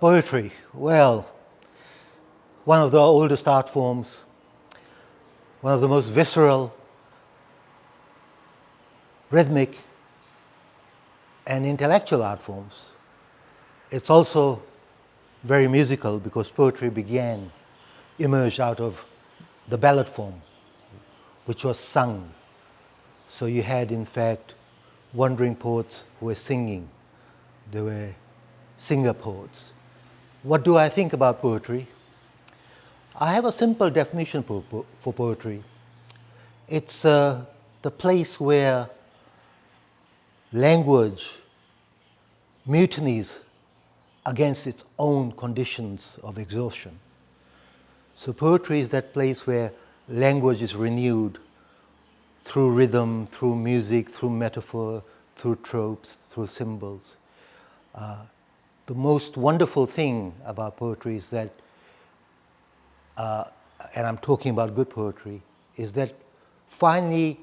Poetry. Well, one of the oldest art forms, one of the most visceral, rhythmic, and intellectual art forms. It's also very musical because poetry emerged out of the ballad form, which was sung. So you had, in fact, wandering poets who were singing. They were singer poets. What do I think about poetry? I have a simple definition for poetry. It's the place where language mutinies against its own conditions of exhaustion. So poetry is that place where language is renewed through rhythm, through music, through metaphor, through tropes, through symbols. The most wonderful thing about poetry is that, and I'm talking about good poetry, is that finally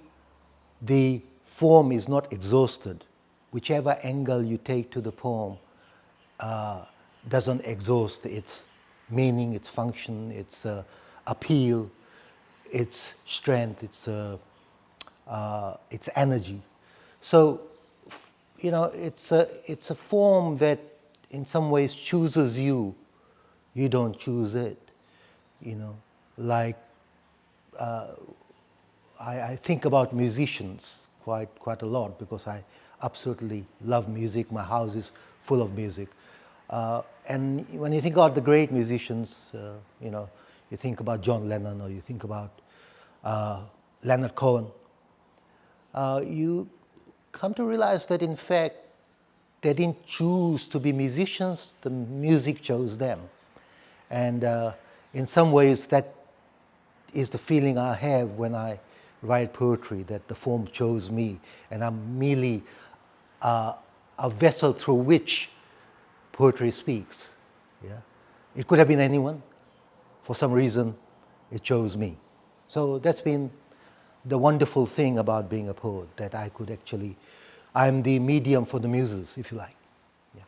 the form is not exhausted. Whichever angle you take to the poem doesn't exhaust its meaning, its function, its appeal, its strength, its energy. So, you know, it's a form that in some ways chooses you. You don't choose it, you know. Like, I think about musicians quite a lot because I absolutely love music. My house is full of music. And when you think about the great musicians, you know, you think about John Lennon or you think about Leonard Cohen, you come to realize that in fact they didn't choose to be musicians, the music chose them. And in some ways that is the feeling I have when I write poetry, that the form chose me and I'm merely a vessel through which poetry speaks. Yeah? It could have been anyone. For some reason, it chose me. So that's been the wonderful thing about being a poet, that I could actually, I'm the medium for the muses, if you like. Yeah.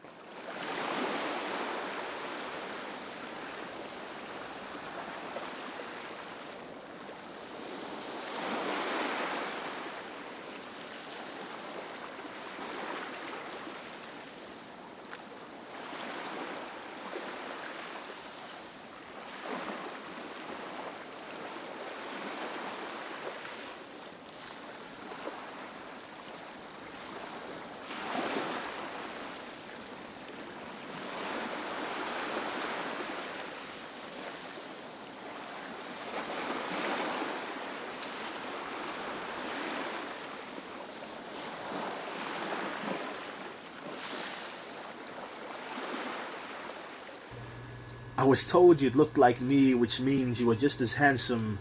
I was told you'd look like me, which means you were just as handsome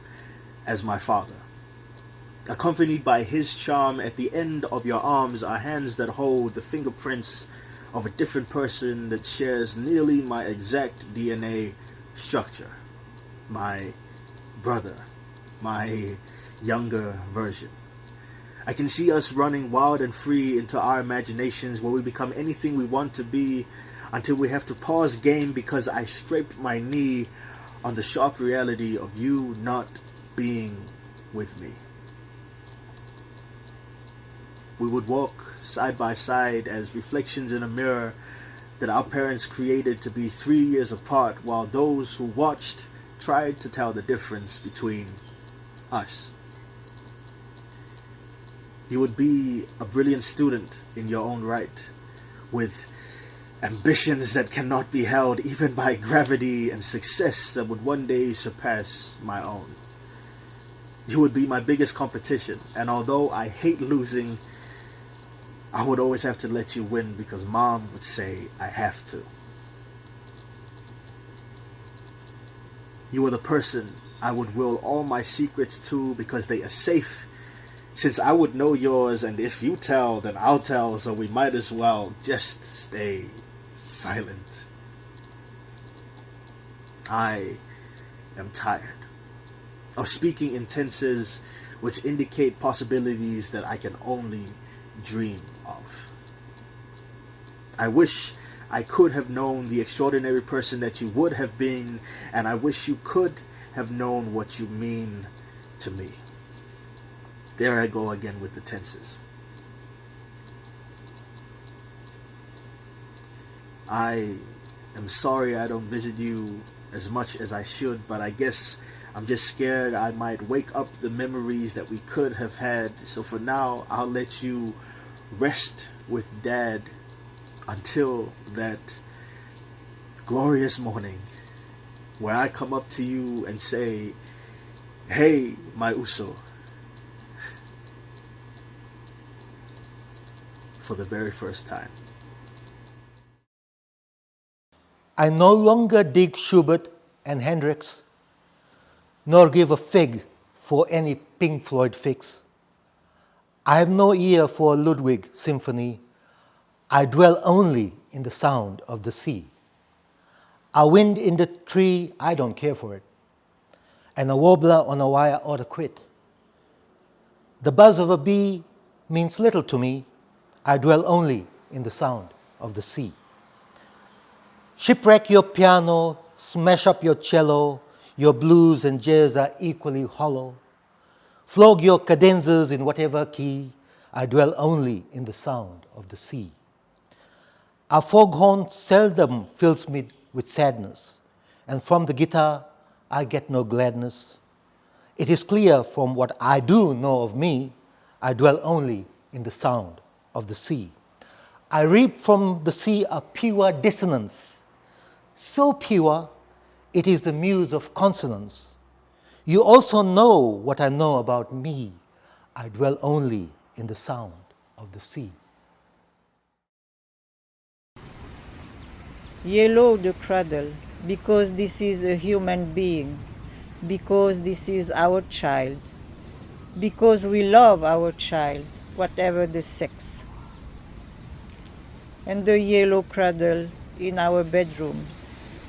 as my father. Accompanied by his charm, at the end of your arms are hands that hold the fingerprints of a different person that shares nearly my exact DNA structure. My brother, my younger version. I can see us running wild and free into our imaginations where we become anything we want to be, until we have to pause game because I scraped my knee on the sharp reality of you not being with me. We would walk side by side as reflections in a mirror that our parents created to be 3 years apart, while those who watched tried to tell the difference between us. You would be a brilliant student in your own right, with ambitions that cannot be held even by gravity, and success that would one day surpass my own. You would be my biggest competition, and although I hate losing, I would always have to let you win because Mom would say I have to. You are the person I would will all my secrets to because they are safe, since I would know yours, and if you tell, then I'll tell, so we might as well just stay silent. I am tired of speaking in tenses which indicate possibilities that I can only dream of. I wish I could have known the extraordinary person that you would have been, and I wish you could have known what you mean to me. There I go again with the tenses. I am sorry I don't visit you as much as I should, but I guess I'm just scared I might wake up the memories that we could have had. So for now, I'll let you rest with Dad until that glorious morning where I come up to you and say, "Hey, my Uso," for the very first time. I no longer dig Schubert and Hendrix, nor give a fig for any Pink Floyd fix. I have no ear for a Ludwig symphony. I dwell only in the sound of the sea. A wind in the tree, I don't care for it. And a warbler on a wire ought to quit. The buzz of a bee means little to me. I dwell only in the sound of the sea. Shipwreck your piano, smash up your cello, your blues and jazz are equally hollow. Flog your cadenzas in whatever key, I dwell only in the sound of the sea. A foghorn seldom fills me with sadness, and from the guitar I get no gladness. It is clear from what I do know of me, I dwell only in the sound of the sea. I reap from the sea a pure dissonance, so pure it is the muse of consonance. You also know what I know about me, I dwell only in the sound of the sea. Yellow the cradle, because this is a human being, because this is our child, because we love our child, whatever the sex. And the yellow cradle in our bedroom,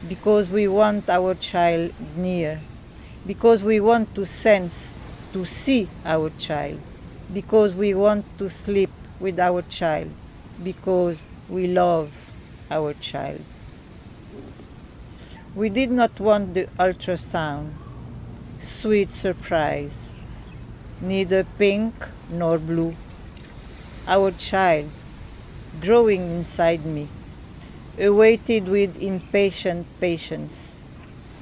because we want our child near, because we want to sense, to see our child, because we want to sleep with our child, because we love our child. We did not want the ultrasound, sweet surprise, neither pink nor blue. Our child, growing inside me, awaited with impatient patience,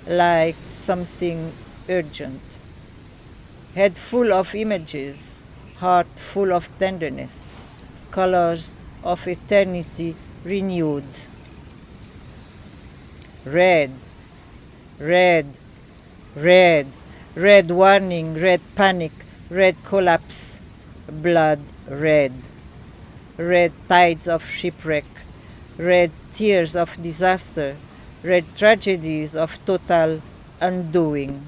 like something urgent. Head full of images, heart full of tenderness, colors of eternity renewed. Red, red, red, red warning, red panic, red collapse, blood red. Red tides of shipwreck, red tears of disaster, red tragedies of total undoing.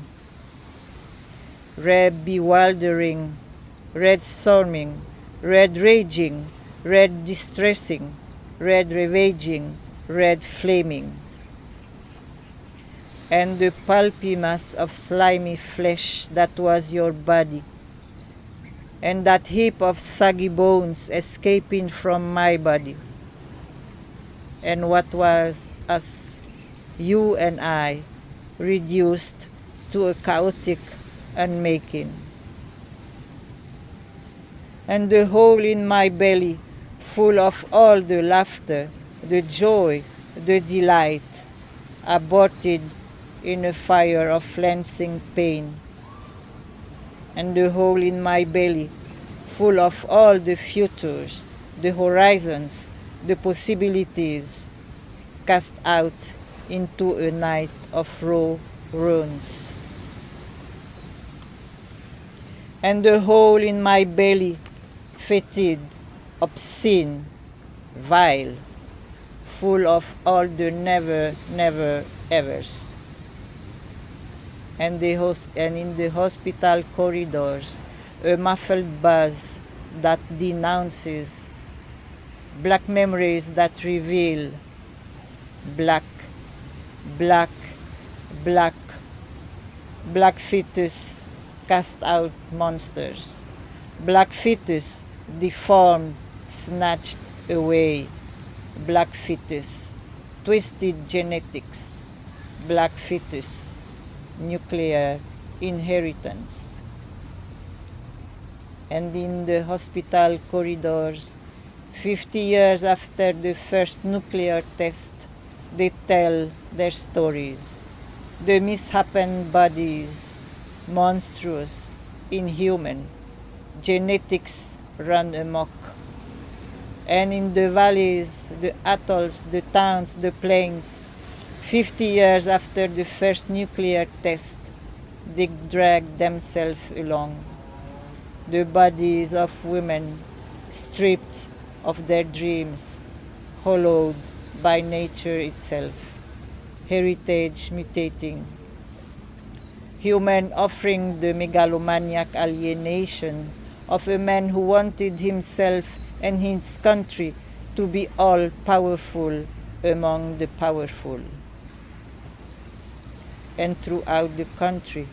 Red bewildering, red storming, red raging, red distressing, red ravaging, red flaming. And the pulpy mass of slimy flesh that was your body, and that heap of saggy bones escaping from my body. And what was us, you and I, reduced to a chaotic unmaking. And the hole in my belly, full of all the laughter, the joy, the delight, aborted in a fire of lancing pain. And the hole in my belly, full of all the futures, the horizons, the possibilities cast out into a night of raw runes. And the hole in my belly, fetid, obscene, vile, full of all the never, never, evers. And in the hospital corridors, a muffled buzz that denounces, black memories that reveal, black, black, black, black fetus cast out monsters, black fetus deformed, snatched away, black fetus, twisted genetics, black fetus, nuclear inheritance. And in the hospital corridors, 50 years after the first nuclear test, they tell their stories. The misshapen bodies, monstrous, inhuman, genetics run amok. And in the valleys, the atolls, the towns, the plains, 50 years after the first nuclear test, they drag themselves along. The bodies of women stripped of their dreams, hollowed by nature itself, heritage mutating. Human offering the megalomaniac alienation of a man who wanted himself and his country to be all powerful among the powerful. And throughout the country,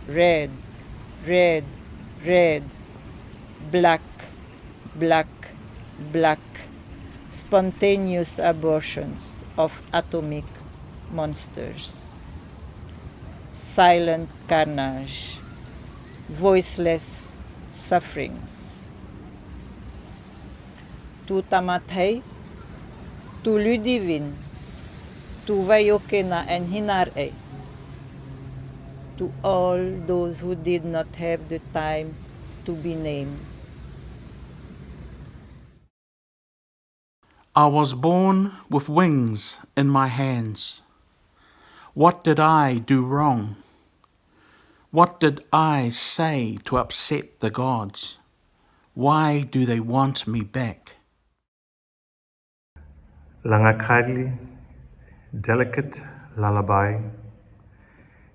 red, red, red, black, black, black, spontaneous abortions of atomic monsters. Silent carnage, voiceless sufferings. Tu tamathei, tu ludivin, tu vayokena and hinare. To all those who did not have the time to be named. I was born with wings in my hands. What did I do wrong? What did I say to upset the gods? Why do they want me back? Langakali, delicate lullaby.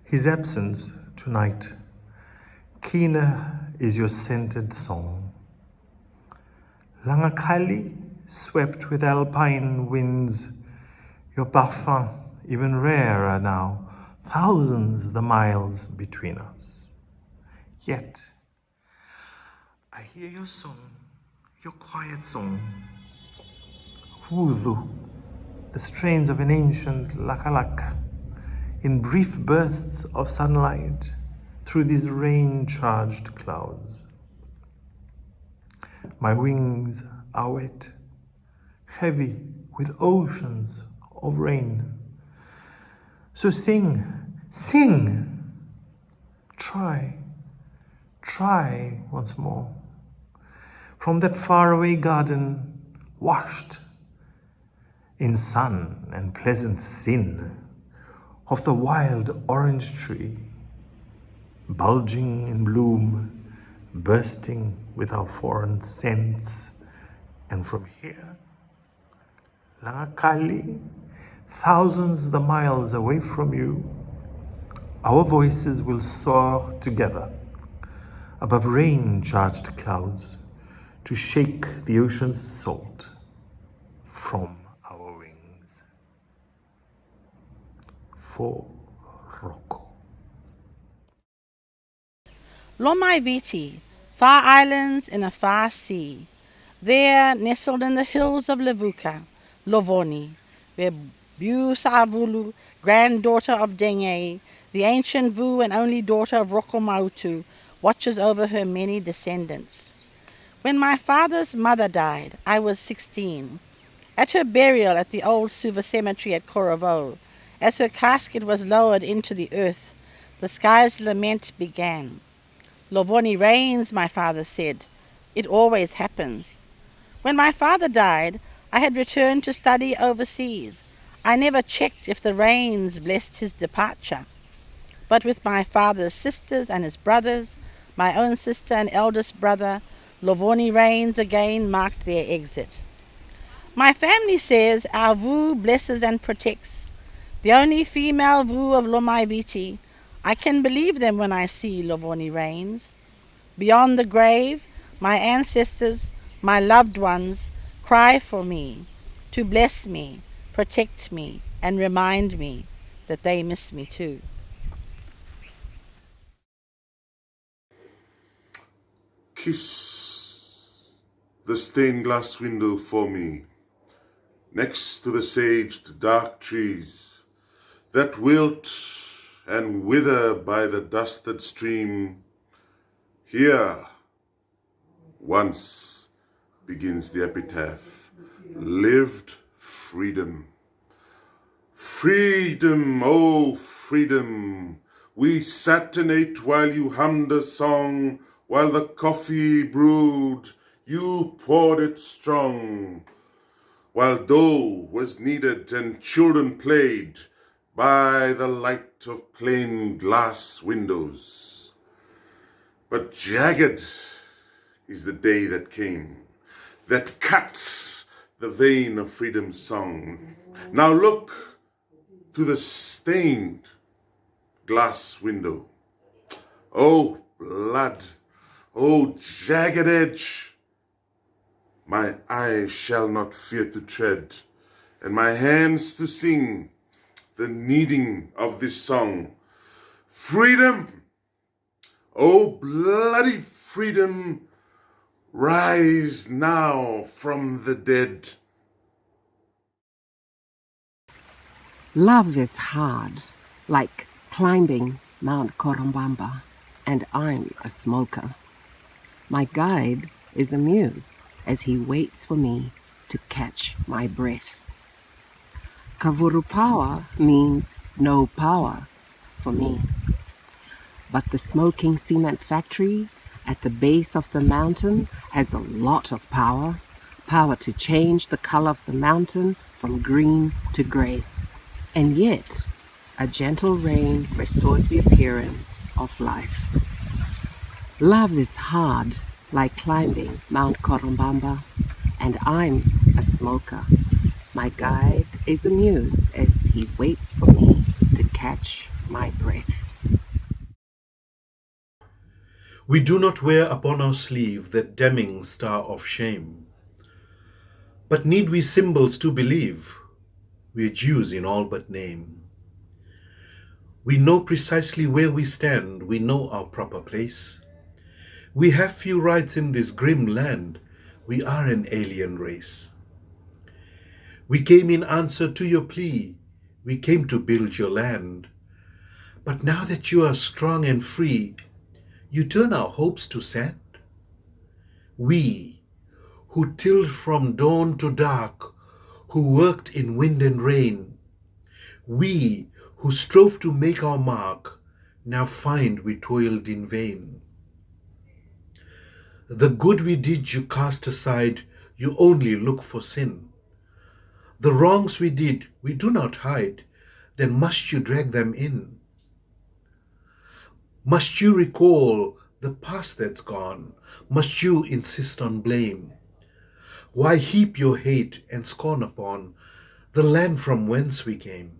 His absence tonight, keener is your scented song. Langakali, swept with alpine winds, your parfum even rarer now, thousands the miles between us. Yet, I hear your song, your quiet song, Wudu, the strains of an ancient lakalaka, in brief bursts of sunlight through these rain-charged clouds. My wings are wet, heavy with oceans of rain. So sing, sing, try once more. From that faraway garden, washed in sun and pleasant sin, of the wild orange tree, bulging in bloom, bursting with our foreign scents. And from here, Langakali, thousands the miles away from you, our voices will soar together above rain-charged clouds to shake the ocean's salt from our wings. For Rocco. Lomai Viti, far islands in a far sea. There, nestled in the hills of Levuka, Lovoni, where Bu Savulu, granddaughter of Denge, the ancient Vu and only daughter of Rokomautu, watches over her many descendants. When my father's mother died, I was 16. At her burial at the old Suva cemetery at Koravo, as her casket was lowered into the earth, the sky's lament began. Lovoni reigns, my father said. It always happens. When my father died, I had returned to study overseas. I never checked if the rains blessed his departure. But with my father's sisters and his brothers, my own sister and eldest brother, Lovoni rains again marked their exit. My family says our Vu blesses and protects. The only female Vu of Lomaiviti. I can believe them when I see Lovoni rains. Beyond the grave, my ancestors, my loved ones, cry for me, to bless me, protect me, and remind me that they miss me too. Kiss the stained glass window for me, next to the saged dark trees that wilt and wither by the dusted stream. Here, once begins the epitaph, lived freedom. Freedom, oh freedom, we sat and ate while you hummed a song, while the coffee brewed, you poured it strong, while dough was kneaded and children played by the light of plain glass windows. But jagged is the day that came, that cut the vein of freedom's song. Now look to the stained glass window. Oh blood, oh jagged edge, my eyes shall not fear to tread, and my hands to sing the kneading of this song. Freedom, oh bloody freedom, rise now from the dead. Love is hard, like climbing Mount Corumbamba, and I'm a smoker. My guide is amused as he waits for me to catch my breath. Kavuru power means no power for me. But the smoking cement factory at the base of the mountain has a lot of power. Power to change the color of the mountain from green to gray. And yet, a gentle rain restores the appearance of life. Love is hard, like climbing Mount Corumbamba, and I'm a smoker. My guide is amused as he waits for me to catch my breath. We do not wear upon our sleeve that damning star of shame. But need we symbols to believe? We're Jews in all but name. We know precisely where we stand, we know our proper place. We have few rights in this grim land, we are an alien race. We came in answer to your plea, we came to build your land. But now that you are strong and free, you turn our hopes to sand. We, who tilled from dawn to dark, who worked in wind and rain, we who strove to make our mark, now find we toiled in vain. The good we did you cast aside, you only look for sin. The wrongs we did we do not hide, then must you drag them in. Must you recall the past that's gone? Must you insist on blame? Why heap your hate and scorn upon the land from whence we came?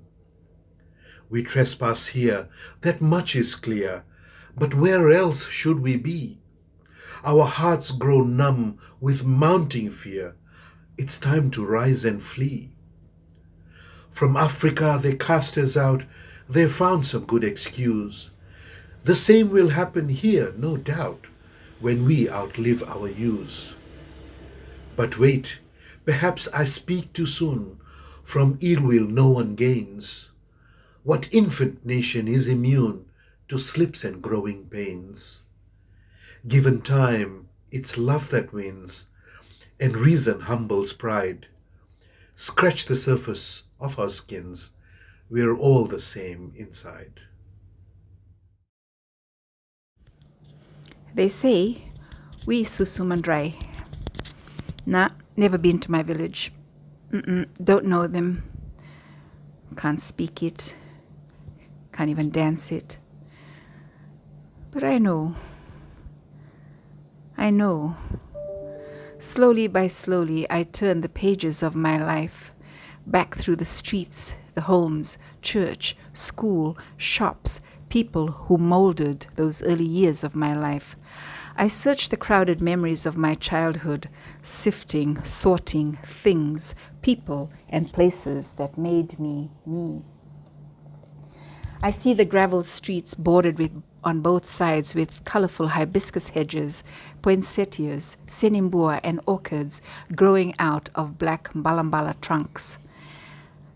We trespass here, that much is clear, but where else should we be? Our hearts grow numb with mounting fear. It's time to rise and flee. From Africa they cast us out, they found some good excuse. The same will happen here, no doubt, when we outlive our use. But wait, perhaps I speak too soon. From ill will no one gains. What infant nation is immune to slips and growing pains? Given time, it's love that wins, and reason humbles pride. Scratch the surface of our skins, we're all the same inside. They say we Susumandrai. Nah, never been to my village. Don't know them. Can't speak it. Can't even dance it. But I know. I know. Slowly by slowly, I turn the pages of my life back through the streets, the homes, church, school, shops, people who molded those early years of my life. I search the crowded memories of my childhood, sifting, sorting things, people, and places that made me me. I see the gravel streets bordered on both sides with colorful hibiscus hedges, poinsettias, senimbua, and orchids growing out of black mbalambala trunks.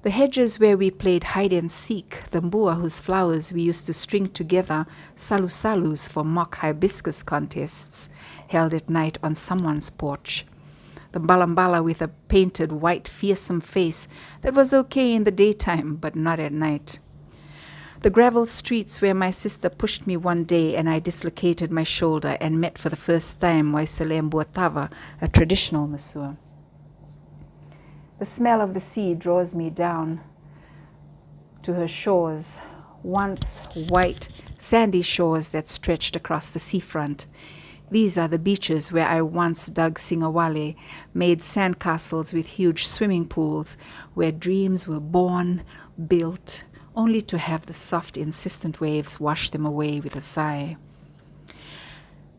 The hedges where we played hide and seek, the mbua whose flowers we used to string together, salu-salus for mock hibiscus contests, held at night on someone's porch. The mbalambala with a painted white fearsome face that was okay in the daytime but not at night. The gravel streets where my sister pushed me one day and I dislocated my shoulder and met for the first time Waisele Mbuatava, a traditional Masua. The smell of the sea draws me down to her shores, once white, sandy shores that stretched across the seafront. These are the beaches where I once dug singawale, made sandcastles with huge swimming pools, where dreams were born, built, only to have the soft, insistent waves wash them away with a sigh.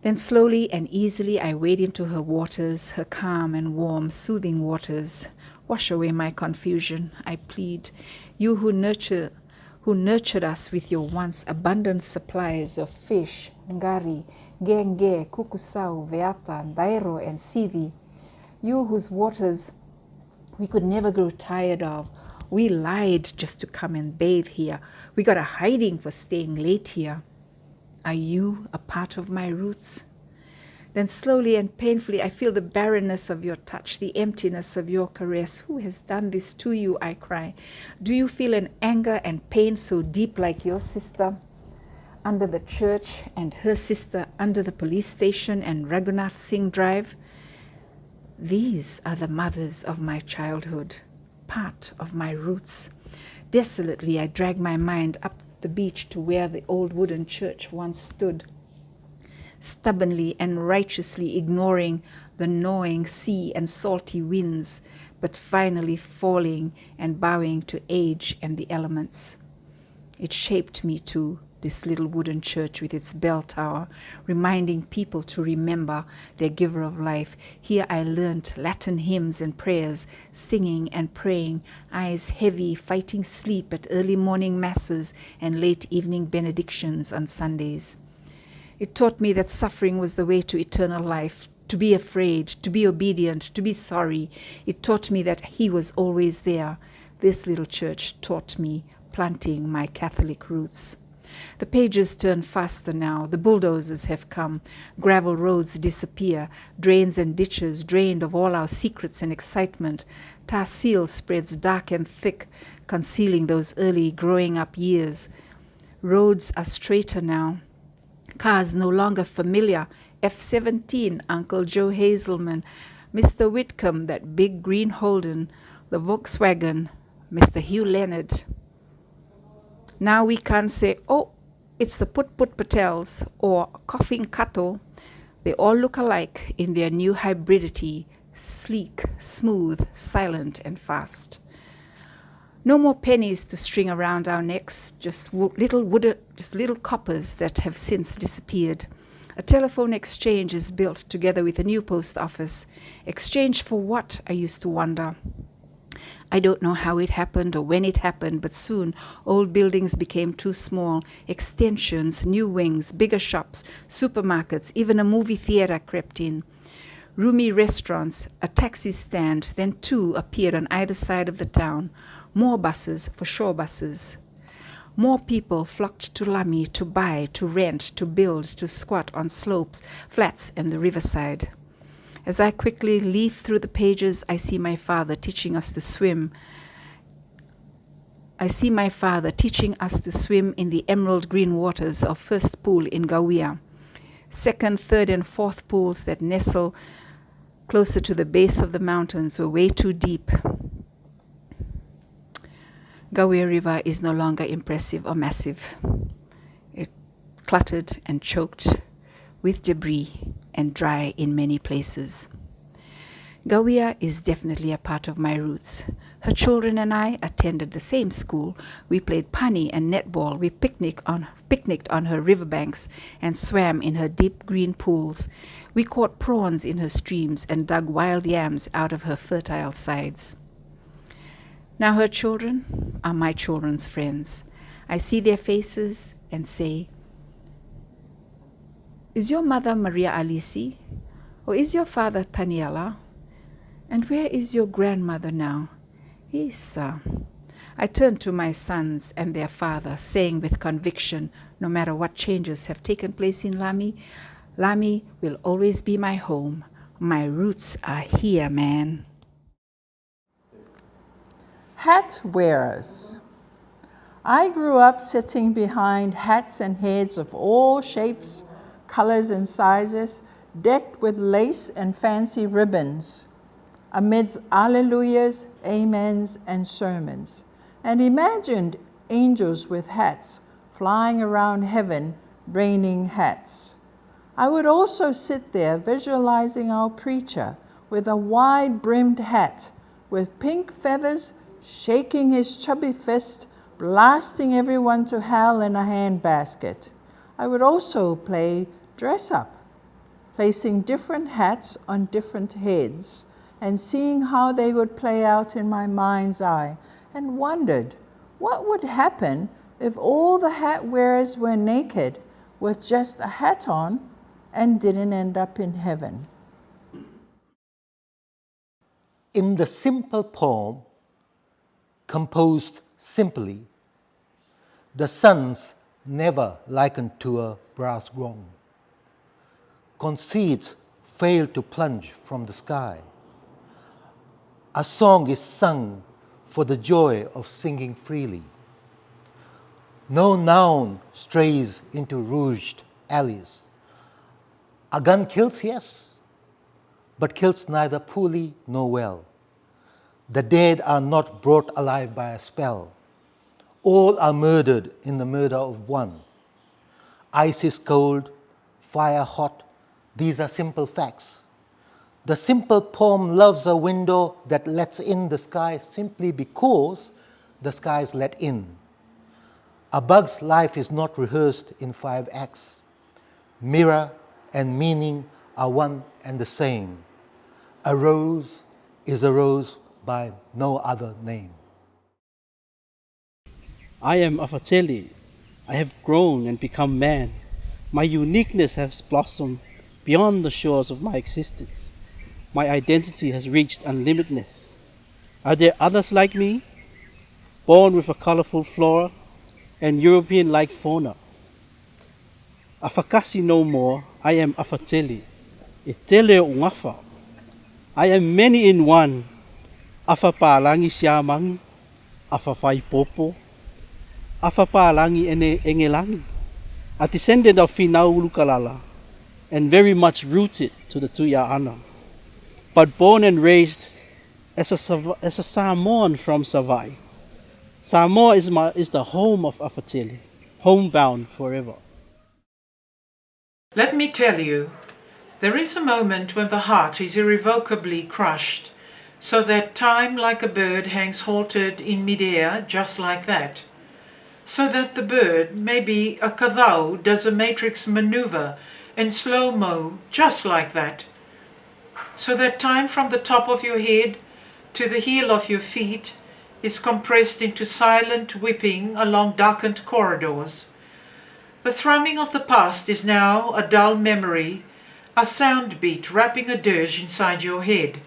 Then slowly and easily I wade into her waters, her calm and warm, soothing waters. Wash away my confusion, I plead. You who nurtured us with your once abundant supplies of fish, ngari, genge, kukusau, veata, dairo, and sivi. You whose waters we could never grow tired of. We lied just to come and bathe here. We got a hiding for staying late here. Are you a part of my roots? Then slowly and painfully I feel the barrenness of your touch, the emptiness of your caress. Who has done this to you, I cry. Do you feel an anger and pain so deep like your sister under the church and her sister under the police station and Raghunath Singh Drive? These are the mothers of my childhood, part of my roots. Desolately I drag my mind up the beach to where the old wooden church once stood, stubbornly and righteously ignoring the gnawing sea and salty winds, but finally falling and bowing to age and the elements. It shaped me too, this little wooden church with its bell tower, reminding people to remember their giver of life. Here I learnt Latin hymns and prayers, singing and praying, eyes heavy, fighting sleep at early morning masses and late evening benedictions on Sundays. It taught me that suffering was the way to eternal life, to be afraid, to be obedient, to be sorry. It taught me that He was always there. This little church taught me, planting my Catholic roots. The pages turn faster now. The bulldozers have come. Gravel roads disappear. Drains and ditches drained of all our secrets and excitement. Tar seal spreads dark and thick, concealing those early growing up years. Roads are straighter now. Cars no longer familiar. F-17, Uncle Joe Hazelman, Mr. Whitcomb, that big green Holden, the Volkswagen, Mr. Hugh Leonard. Now we can't say, oh, it's the Put Patels or Coughing Cattle. They all look alike in their new hybridity, sleek, smooth, silent, and fast. No more pennies to string around our necks, just little coppers that have since disappeared. A telephone exchange is built together with a new post office. Exchange for what, I used to wonder. I don't know how it happened or when it happened, but soon old buildings became too small. Extensions, new wings, bigger shops, supermarkets, even a movie theater crept in. Roomy restaurants, a taxi stand, then two appeared on either side of the town. More buses for shore buses. More people flocked to Lamy to buy, to rent, to build, to squat on slopes, flats, and the riverside. As I quickly leaf through the pages, I see my father teaching us to swim. I see my father teaching us to swim in the emerald green waters of first pool in Gawia. Second, third, and fourth pools that nestle closer to the base of the mountains were way too deep. Gawea River is no longer impressive or massive. It cluttered and choked with debris and dry in many places. Gawea is definitely a part of my roots. Her children and I attended the same school. We played pani and netball. We picnicked on her riverbanks and swam in her deep green pools. We caught prawns in her streams and dug wild yams out of her fertile sides. Now her children are my children's friends. I see their faces and say, "Is your mother Maria Alisi? Or is your father Taniela? And where is your grandmother now? Isa." I turn to my sons and their father, saying with conviction, no matter what changes have taken place in Lami, Lami will always be my home. My roots are here, man. Hat wearers. I grew up sitting behind hats and heads of all shapes, colors, and sizes, decked with lace and fancy ribbons, amidst alleluias, amens, and sermons, and imagined angels with hats flying around heaven, raining hats. I would also sit there visualizing our preacher with a wide-brimmed hat with pink feathers, shaking his chubby fist, blasting everyone to hell in a handbasket. I would also play dress-up, placing different hats on different heads and seeing how they would play out in my mind's eye, and wondered what would happen if all the hat wearers were naked with just a hat on and didn't end up in heaven. In the simple poem, composed simply, the sun's never likened to a brass gong. Conceits fail to plunge from the sky. A song is sung for the joy of singing freely. No noun strays into rouged alleys. A gun kills, yes, but kills neither Pule nor well. The dead are not brought alive by a spell. All are murdered in the murder of one. Ice is cold, fire hot. These are simple facts. The simple poem loves a window that lets in the sky simply because the sky is let in. A bug's life is not rehearsed in 5 acts. Mirror and meaning are one and the same. A rose is a rose by no other name. I am Afateli. I have grown and become man. My uniqueness has blossomed beyond the shores of my existence. My identity has reached unlimitedness. Are there others like me, born with a colorful flora and European-like fauna? Afakasi no more, I am Afateli. Itele ungafa. I am many in one. Afapalangi siamangi, afafai popo, afapalangi engelangi, a descendant of Finaulukalala, and very much rooted to the Tuya'ana, but born and raised as a Samoan from Savai. Samoa is the home of Afateli, homebound forever. Let me tell you, there is a moment when the heart is irrevocably crushed, so that time like a bird hangs halted in midair just like that. So that the bird, maybe a kadau, does a matrix maneuver in slow-mo just like that. So that time from the top of your head to the heel of your feet is compressed into silent whipping along darkened corridors. The thrumming of the past is now a dull memory, a sound beat rapping a dirge inside your head.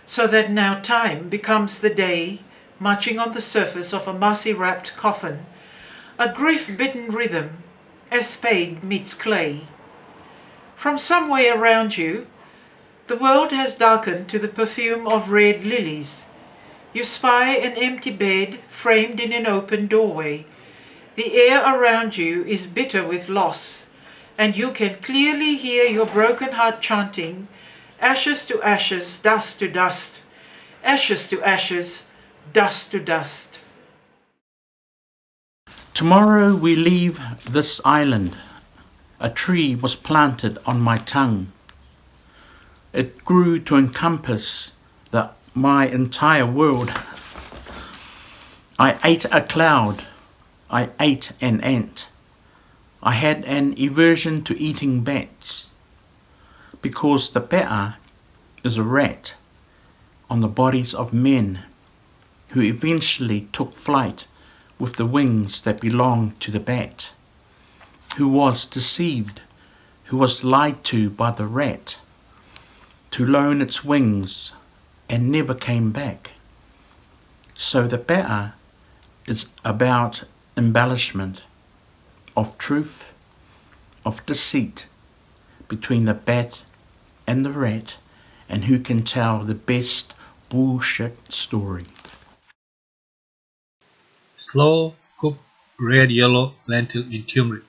So that now time becomes the day, marching on the surface of a mossy-wrapped coffin, a grief-bitten rhythm, as spade meets clay. From somewhere around you, the world has darkened to the perfume of red lilies. You spy an empty bed framed in an open doorway. The air around you is bitter with loss, and you can clearly hear your broken heart chanting, ashes to ashes, dust to dust, ashes to ashes, dust to dust. Tomorrow we leave this island. A tree was planted on my tongue. It grew to encompass my entire world. I ate a cloud. I ate an ant. I had an aversion to eating bats, because the bear is a rat on the bodies of men who eventually took flight with the wings that belonged to the bat, who was deceived, who was lied to by the rat, to loan its wings and never came back. So the bear is about embellishment of truth, of deceit between the bat and the rat, and who can tell the best bullshit story. Slow cooked red yellow lentil in turmeric.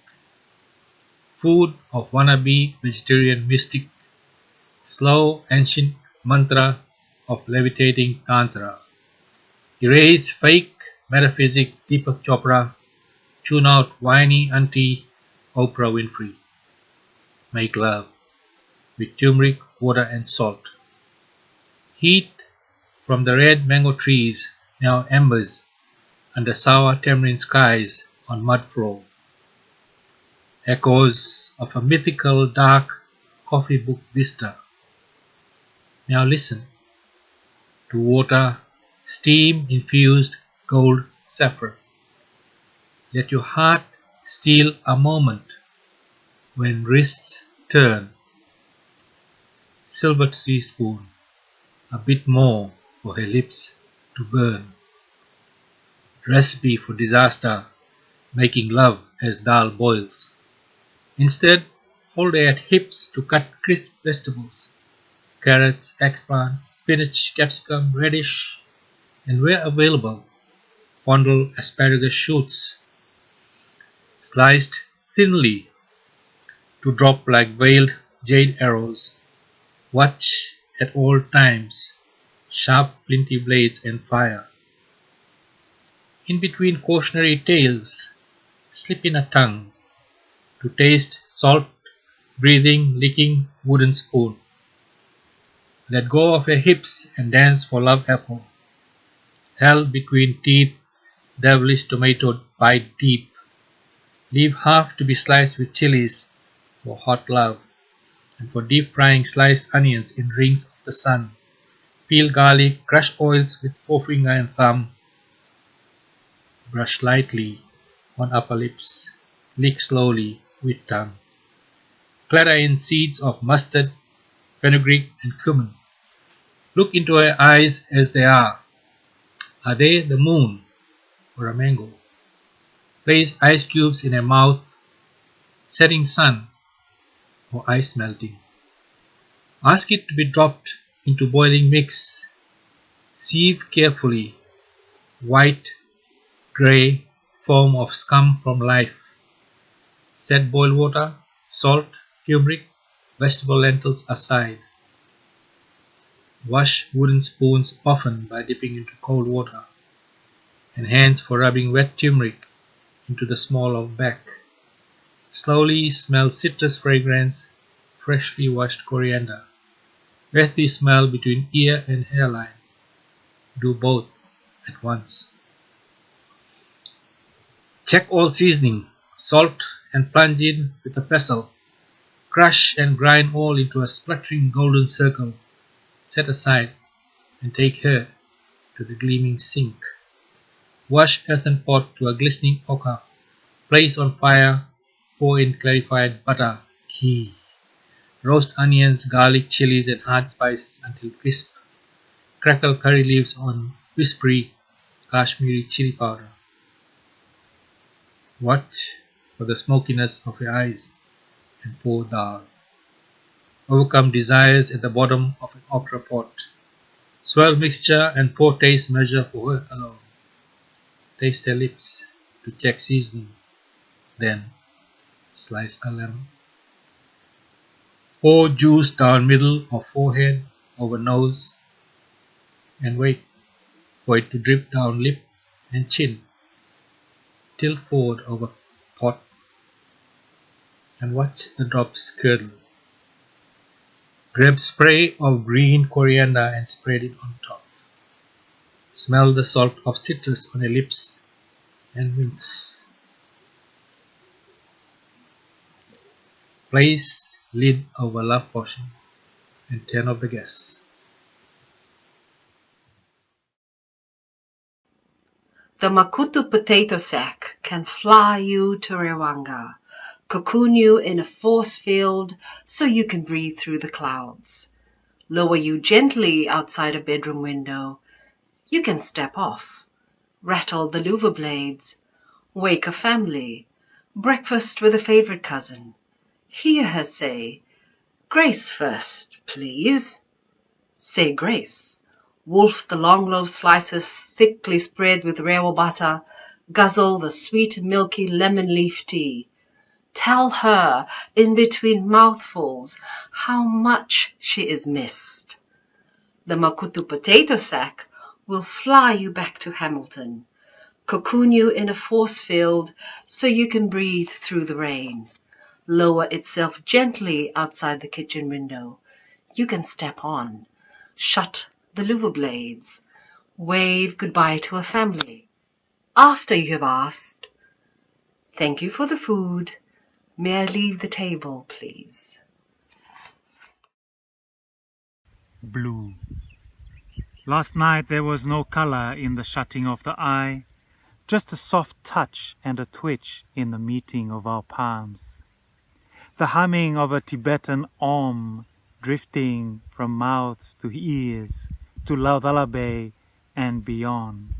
Food of wannabe vegetarian mystic. Slow ancient mantra of levitating tantra. Erase fake metaphysic Deepak Chopra. Tune out whiny auntie Oprah Winfrey. Make love with turmeric, water and salt. Heat from the red mango trees, now embers, under sour tamarind skies on mud floor. Echoes of a mythical dark coffee book vista. Now listen to water, steam infused gold saffron. Let your heart steal a moment when wrists turn. Silver teaspoon, a bit more for her lips to burn. Recipe for disaster, making love as Dhal boils. Instead, hold at hips to cut crisp vegetables, carrots, eggplant, spinach, capsicum, radish, and where available, fondle asparagus shoots, sliced thinly to drop like veiled jade arrows. Watch at all times, sharp flinty blades and fire. In between cautionary tales, slip in a tongue to taste salt, breathing, licking wooden spoon. Let go of your hips and dance for love apple. Held between teeth, devilish tomato bite deep. Leave half to be sliced with chilies for hot love, and for deep frying sliced onions in rings of the sun. Peel garlic, crush oils with forefinger and thumb. Brush lightly on upper lips. Lick slowly with tongue. Clatter in seeds of mustard, fenugreek, and cumin. Look into her eyes as they are. Are they the moon or a mango? Place ice cubes in her mouth, setting sun or ice melting. Ask it to be dropped into boiling mix. Sieve carefully. White, grey, foam of scum from life. Set boiled water, salt, turmeric, vegetable lentils aside. Wash wooden spoons often by dipping into cold water, and hands for rubbing wet turmeric into the small of back. Slowly smell citrus fragrance, freshly washed coriander. Earthy smell between ear and hairline. Do both at once. Check all seasoning, salt, and plunge in with a pestle. Crush and grind all into a spluttering golden circle. Set aside and take her to the gleaming sink. Wash earthen pot to a glistening ochre. Place on fire, pour in clarified butter, ghee. Roast onions, garlic, chilies, and hard spices until crisp. Crackle curry leaves on whispery Kashmiri chili powder. Watch for the smokiness of your eyes and pour dal. Overcome desires at the bottom of an okra pot. Swirl mixture and pour taste measure for her alone. Taste her lips to check seasoning. Then slice a lemon. Pour juice down middle of forehead, over nose, and wait for it to drip down lip and chin. tilt forward over pot and watch the drops curdle. Grab spray of green coriander and spread it on top. Smell the salt of citrus on your lips and wince. Place lid over love potion and turn off the gas. The makutu potato sack can fly you to Rewanga, cocoon you in a force field so you can breathe through the clouds, lower you gently outside a bedroom window. You can step off, rattle the louver blades, wake a family, breakfast with a favorite cousin, hear her say, "Grace first, please." Say grace. Wolf the long loaf slices thickly spread with raw butter, guzzle the sweet milky lemon leaf tea. Tell her, in between mouthfuls, how much she is missed. The makutu potato sack will fly you back to Hamilton, cocoon you in a force field so you can breathe through the rain, lower itself gently outside the kitchen window. You can step on, shut the louver blades, wave goodbye to a family. After you have asked, "Thank you for the food. May I leave the table, please?" Blue. Last night there was no color in the shutting of the eye, just a soft touch and a twitch in the meeting of our palms. The humming of a Tibetan om drifting from mouths to ears, to Laudalabe and beyond,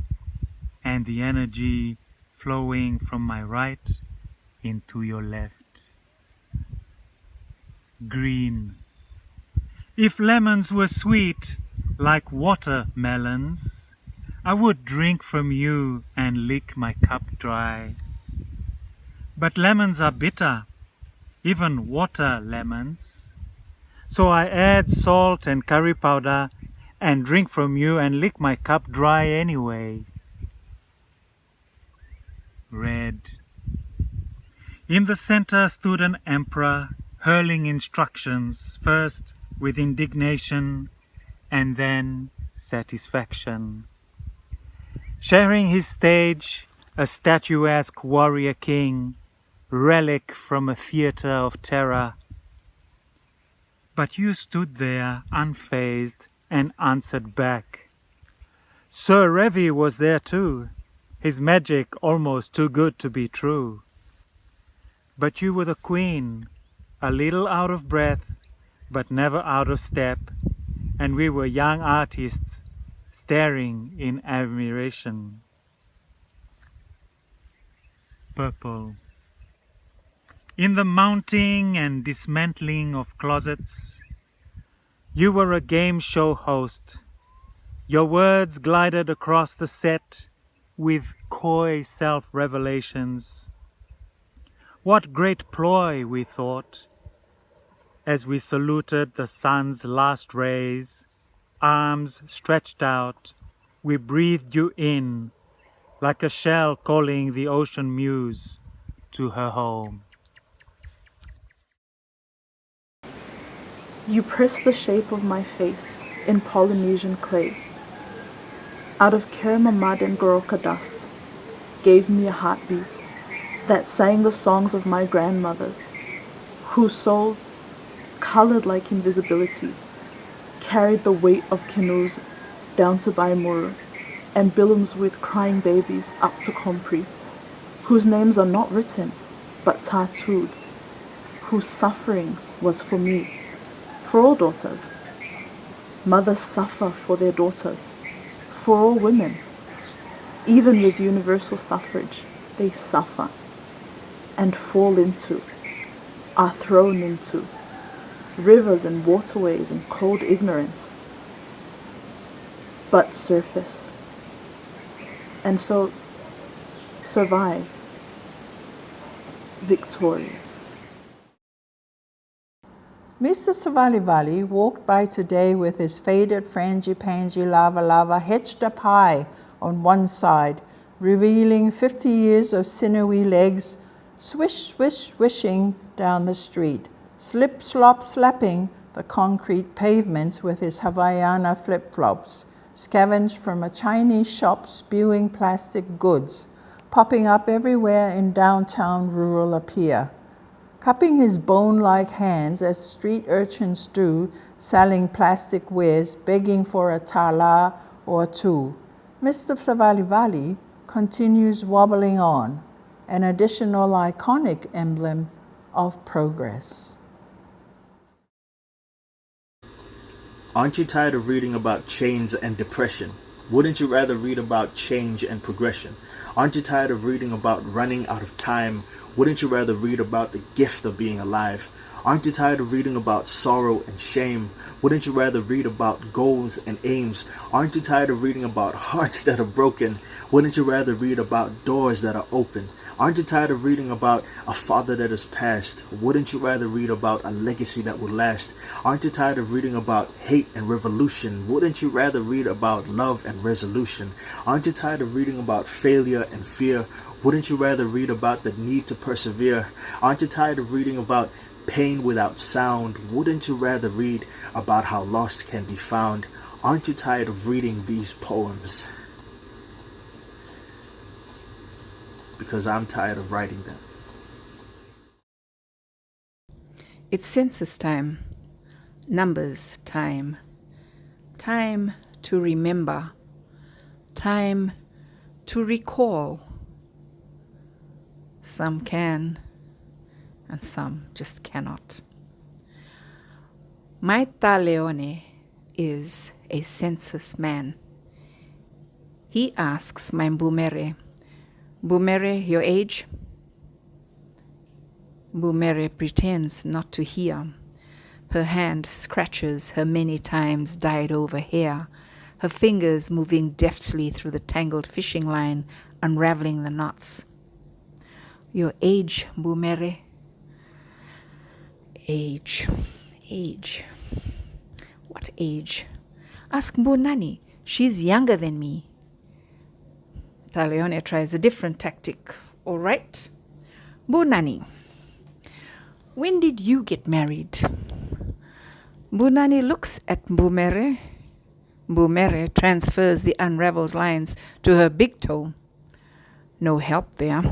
and the energy flowing from my right into your left. Green. If lemons were sweet like watermelons, I would drink from you and lick my cup dry. But lemons are bitter, even water lemons. So I add salt and curry powder and drink from you and lick my cup dry anyway. Red. In the center stood an emperor, hurling instructions, first with indignation and then satisfaction. Sharing his stage, a statuesque warrior king, relic from a theater of terror. But you stood there unfazed and answered back. Sir Revi was there too, his magic almost too good to be true. But you were the queen, a little out of breath, but never out of step, and we were young artists staring in admiration. Purple. In the mounting and dismantling of closets, you were a game show host. Your words glided across the set with coy self-revelations. What great ploy, we thought, as we saluted the sun's last rays, arms stretched out, we breathed you in, like a shell calling the ocean muse to her home. You pressed the shape of my face in Polynesian clay. Out of Kerma mud and Goroka dust, gave me a heartbeat that sang the songs of my grandmothers, whose souls, colored like invisibility, carried the weight of canoes down to Baimuru and billums with crying babies up to Compri, whose names are not written but tattooed, whose suffering was for me, for all daughters. Mothers suffer for their daughters, for all women. Even with universal suffrage, they suffer and fall into, are thrown into, rivers and waterways in cold ignorance, but surface, and so survive, victorious. Mr. Savalivali walked by today with his faded frangipani lava hetched up high on one side, revealing 50 years of sinewy legs, swish, swish, swishing down the street, slip, slop, slapping the concrete pavements with his Havaiana flip-flops, scavenged from a Chinese shop spewing plastic goods, popping up everywhere in downtown rural Apia, cupping his bone-like hands as street urchins do, selling plastic wares, begging for a tala or two. Mr. Savalivali continues wobbling on, an additional iconic emblem of progress. Aren't you tired of reading about chains and depression? Wouldn't you rather read about change and progression? Aren't you tired of reading about running out of time? Wouldn't you rather read about the gift of being alive? Aren't you tired of reading about sorrow and shame? Wouldn't you rather read about goals and aims? Aren't you tired of reading about hearts that are broken? Wouldn't you rather read about doors that are open? Aren't you tired of reading about a father that has passed? Wouldn't you rather read about a legacy that will last? Aren't you tired of reading about hate and revolution? Wouldn't you rather read about love and resolution? Aren't you tired of reading about failure and fear? Wouldn't you rather read about the need to persevere? Aren't you tired of reading about pain without sound? Wouldn't you rather read about how lost can be found? Aren't you tired of reading these poems? Because I'm tired of writing them. It's census time, numbers time, time to remember, time to recall. Some can, and some just cannot. Maita Leone is a census man. He asks my Mbumere, Mbumere, your age? Mbumere pretends not to hear. Her hand scratches her many times dyed over hair, her fingers moving deftly through the tangled fishing line, unraveling the knots. Your age, Mbumere? Age. Age. What age? Ask Mbunani. She's younger than me. Taleone tries a different tactic. All right. Mbunani, when did you get married? Mbunani looks at Mbumere. Mbumere transfers the unraveled lines to her big toe. No help there.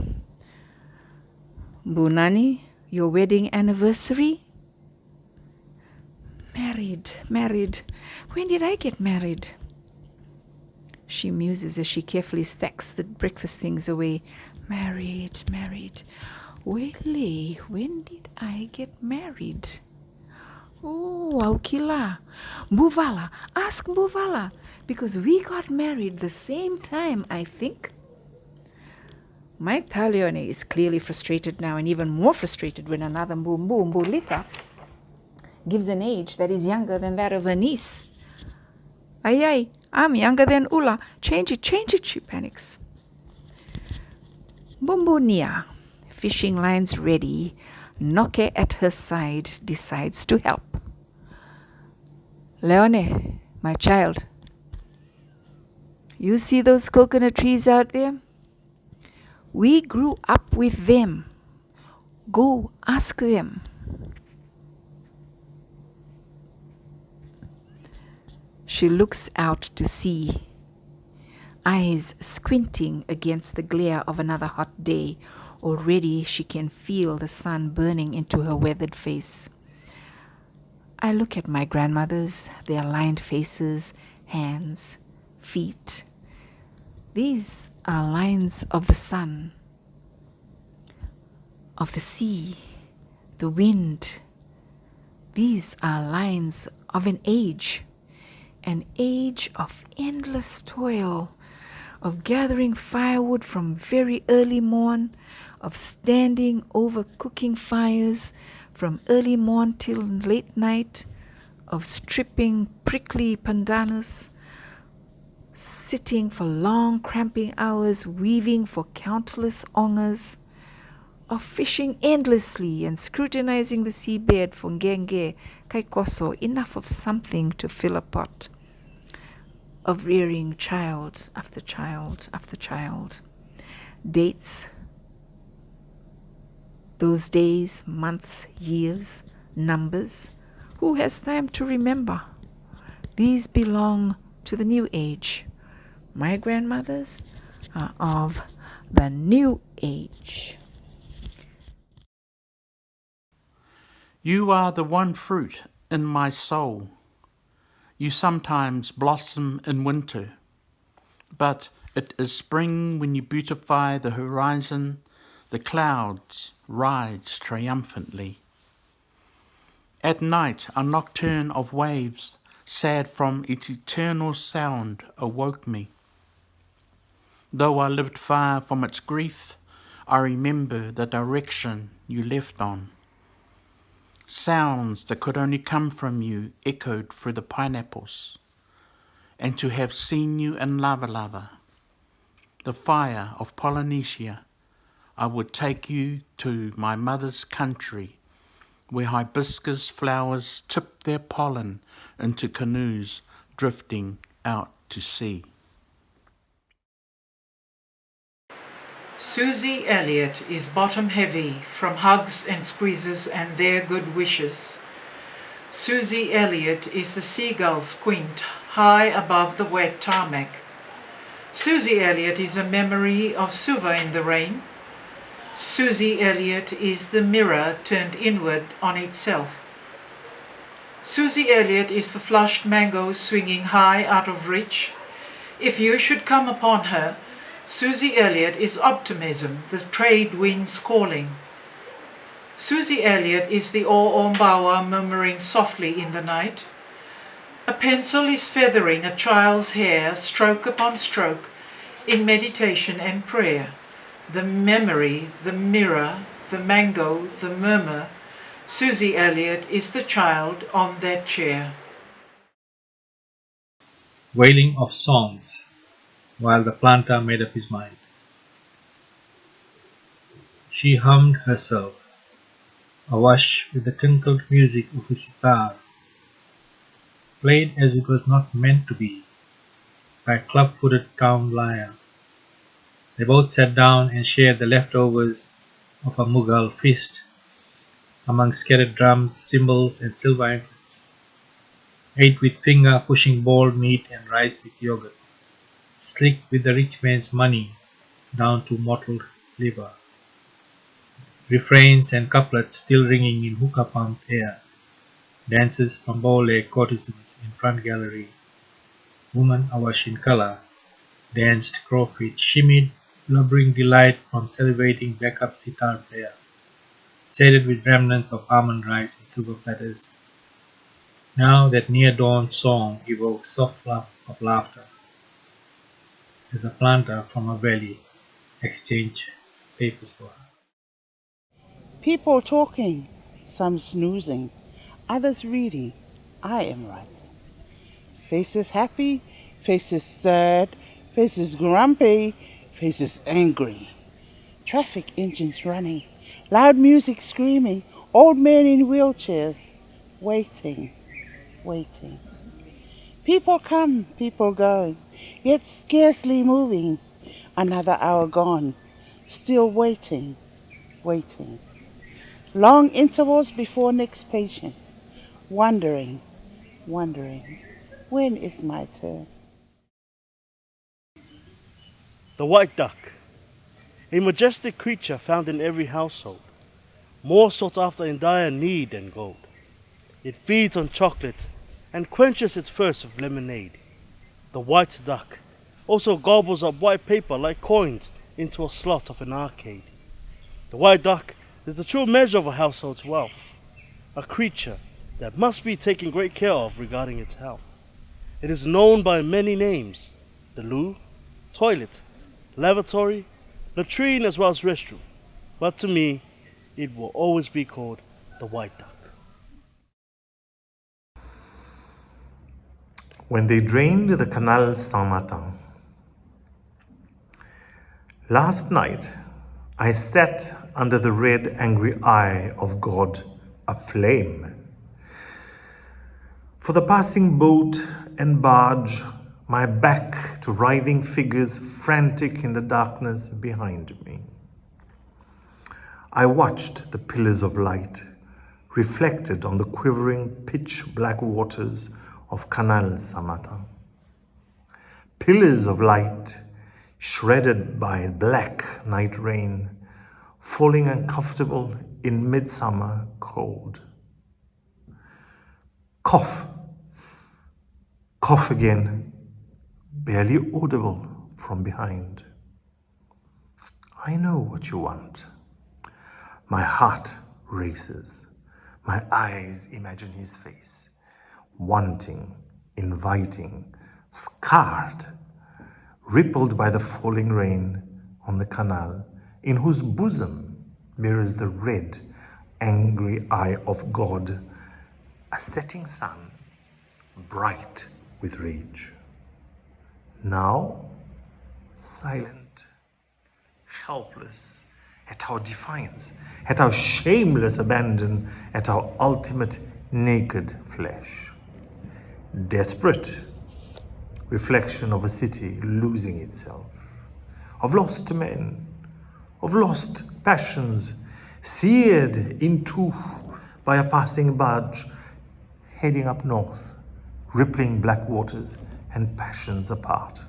Mbunani, your wedding anniversary? Married. When did I get married? She muses as she carefully stacks the breakfast things away. Married. Wele, when did I get married? Oh, Aukila. Mbuvala, ask Mbuvala. Because we got married the same time, I think. My Talione is clearly frustrated now, and even more frustrated when another Mbulita gives an age that is younger than that of her niece. Ay, I'm younger than Ula. Change it, she panics. Bumbunia, fishing lines ready, Noke at her side decides to help. Leone, my child, you see those coconut trees out there? We grew up with them. Go ask them. She looks out to sea, eyes squinting against the glare of another hot day. Already she can feel the sun burning into her weathered face. I look at my grandmothers, their lined faces, hands, feet. These are lines of the sun, of the sea, the wind. These are lines of an age of endless toil, of gathering firewood from very early morn, of standing over cooking fires from early morn till late night, of stripping prickly pandanus, sitting for long cramping hours, weaving for countless ongers, of fishing endlessly and scrutinizing the seabed for ngenge, kaikoso, enough of something to fill a pot, of rearing child after child after child, dates, those days, months, years, numbers. Who has time to remember? These belong to the New Age. My grandmothers are of the New Age. You are the one fruit in my soul. You sometimes blossom in winter, but it is spring when you beautify the horizon, the clouds rise triumphantly. At night a nocturne of waves, sad from its eternal sound, awoke me. Though I lived far from its grief, I remember the direction you left on. Sounds that could only come from you echoed through the pineapples. And to have seen you in Lava Lava, the fire of Polynesia, I would take you to my mother's country, where hibiscus flowers tip their pollen into canoes drifting out to sea. Susie Elliot is bottom heavy from hugs and squeezes and their good wishes. Susie Elliot is the seagull squint high above the wet tarmac. Susie Elliot is a memory of Suva in the rain. Susie Elliot is the mirror turned inward on itself. Susie Elliot is the flushed mango swinging high out of reach. If you should come upon her, Susie Elliot is optimism, the trade winds calling. Susie Elliot is the O'Ombawa murmuring softly in the night. A pencil is feathering a child's hair, stroke upon stroke, in meditation and prayer. The memory, the mirror, the mango, the murmur. Susie Elliot is the child on that chair. Wailing of songs, while the planter made up his mind. She hummed herself, awash with the tinkled music of his sitar, played as it was not meant to be, by a club-footed town lyre. They both sat down and shared the leftovers of a Mughal feast, among scattered drums, cymbals, and silver anklets, ate with finger pushing boiled meat and rice with yogurt, slick with the rich man's money down to mottled liver. Refrains and couplets still ringing in hookah-pumped air. Dances from bow-legged courtesans in front gallery. Woman awash in color. Danced crowfeet, shimmied, blubbering delight from salivating backup sitar player. Sated with remnants of almond rice in silver platters. Now that near-dawn song evokes soft laugh of laughter, as a planter from a valley exchanged papers for her. People talking, some snoozing, others reading. I am writing. Faces happy, faces sad, faces grumpy, faces angry. Traffic engines running, loud music screaming, old men in wheelchairs, waiting, waiting. People come, people go, yet scarcely moving. Another hour gone, still waiting, waiting. Long intervals before next patient, wondering, wondering, when is my turn? The white duck, a majestic creature found in every household, more sought after in dire need than gold. It feeds on chocolate and quenches its thirst with lemonade. The white duck also gobbles up white paper like coins into a slot of an arcade. The white duck is the true measure of a household's wealth, a creature that must be taken great care of regarding its health. It is known by many names: the loo, toilet, lavatory, latrine, as well as restroom. But to me, it will always be called the white duck. When they drained the Canal Saint-Martin. Last night, I sat under the red angry eye of God aflame. For the passing boat and barge, my back to writhing figures frantic in the darkness behind me. I watched the pillars of light reflected on the quivering pitch-black waters of Canal Samata. Pillars of light shredded by black night rain, falling uncomfortable in midsummer cold. Cough. Cough again, barely audible from behind. I know what you want. My heart races. My eyes imagine his face, wanting, inviting, scarred, rippled by the falling rain on the canal, in whose bosom mirrors the red, angry eye of God, a setting sun, bright with rage. Now, silent, helpless, at our defiance, at our shameless abandon, at our ultimate naked flesh. Desperate, reflection of a city losing itself, of lost men, of lost passions, seared in two by a passing barge heading up north, rippling black waters and passions apart.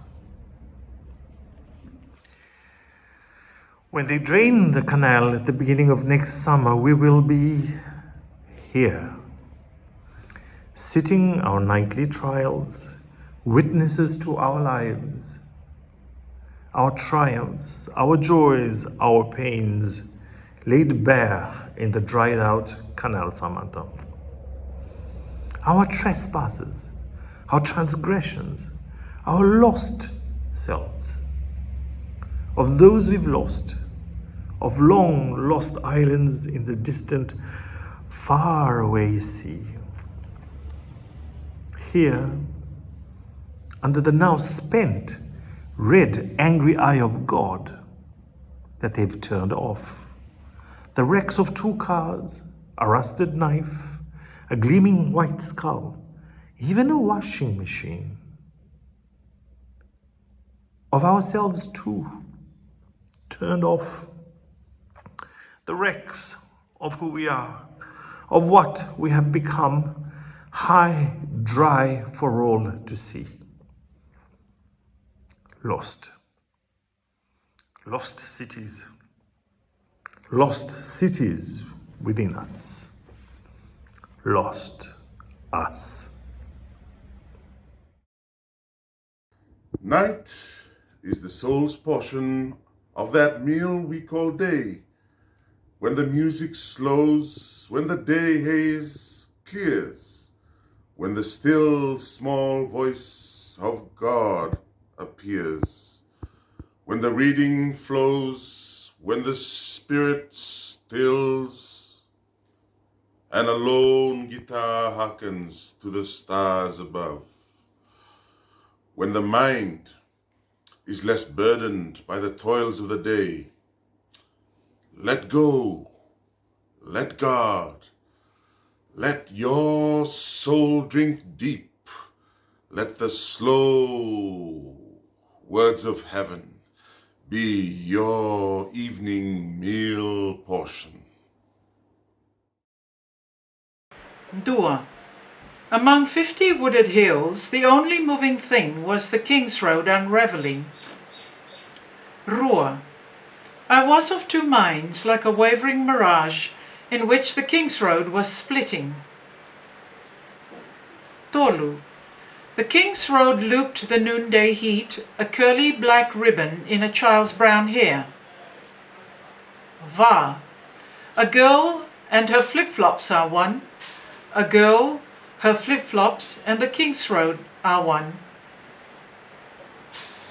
When they drain the canal at the beginning of next summer, we will be here, sitting our nightly trials, witnesses to our lives, our triumphs, our joys, our pains, laid bare in the dried out Canal Samanta. Our trespasses, our transgressions, our lost selves, of those we've lost, of long lost islands in the distant, far away sea. Here, under the now spent, red, angry eye of God that they've turned off, the wrecks of 2 cars, a rusted knife, a gleaming white skull, even a washing machine. Of ourselves too, turned off. The wrecks of who we are, of what we have become, high, dry for all to see. Lost. Lost cities. Lost cities within us. Lost us. Night is the soul's portion of that meal we call day, when the music slows, when the day haze clears, when the still small voice of God appears, when the reading flows, when the spirit stills, and a lone guitar hearkens to the stars above, when the mind is less burdened by the toils of the day. Let go, let God, let your soul drink deep, let the slow words of heaven be your evening meal portion. Dua. Among 50 wooded hills, the only moving thing was the King's Road unravelling. Rua. I was of 2 minds, like a wavering mirage, in which the King's Road was splitting. Tolu. The King's Road looped the noonday heat, a curly black ribbon in a child's brown hair. Va. A girl and her flip-flops are one. A girl, her flip-flops, and the King's Road are one.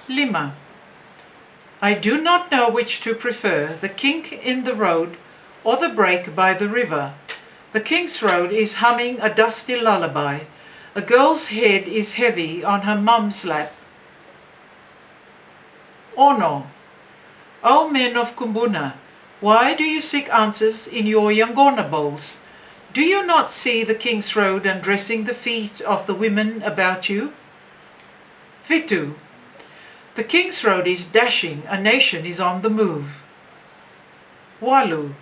Lima. I do not know which to prefer, the kink in the road or the break by the river. The King's Road is humming a dusty lullaby. A girl's head is heavy on her mum's lap. Ono. O men of Kumbuna, why do you seek answers in your Yangona bowls? Do you not see the King's Road undressing the feet of the women about you? Vitu. The King's Road is dashing, a nation is on the move. Walu.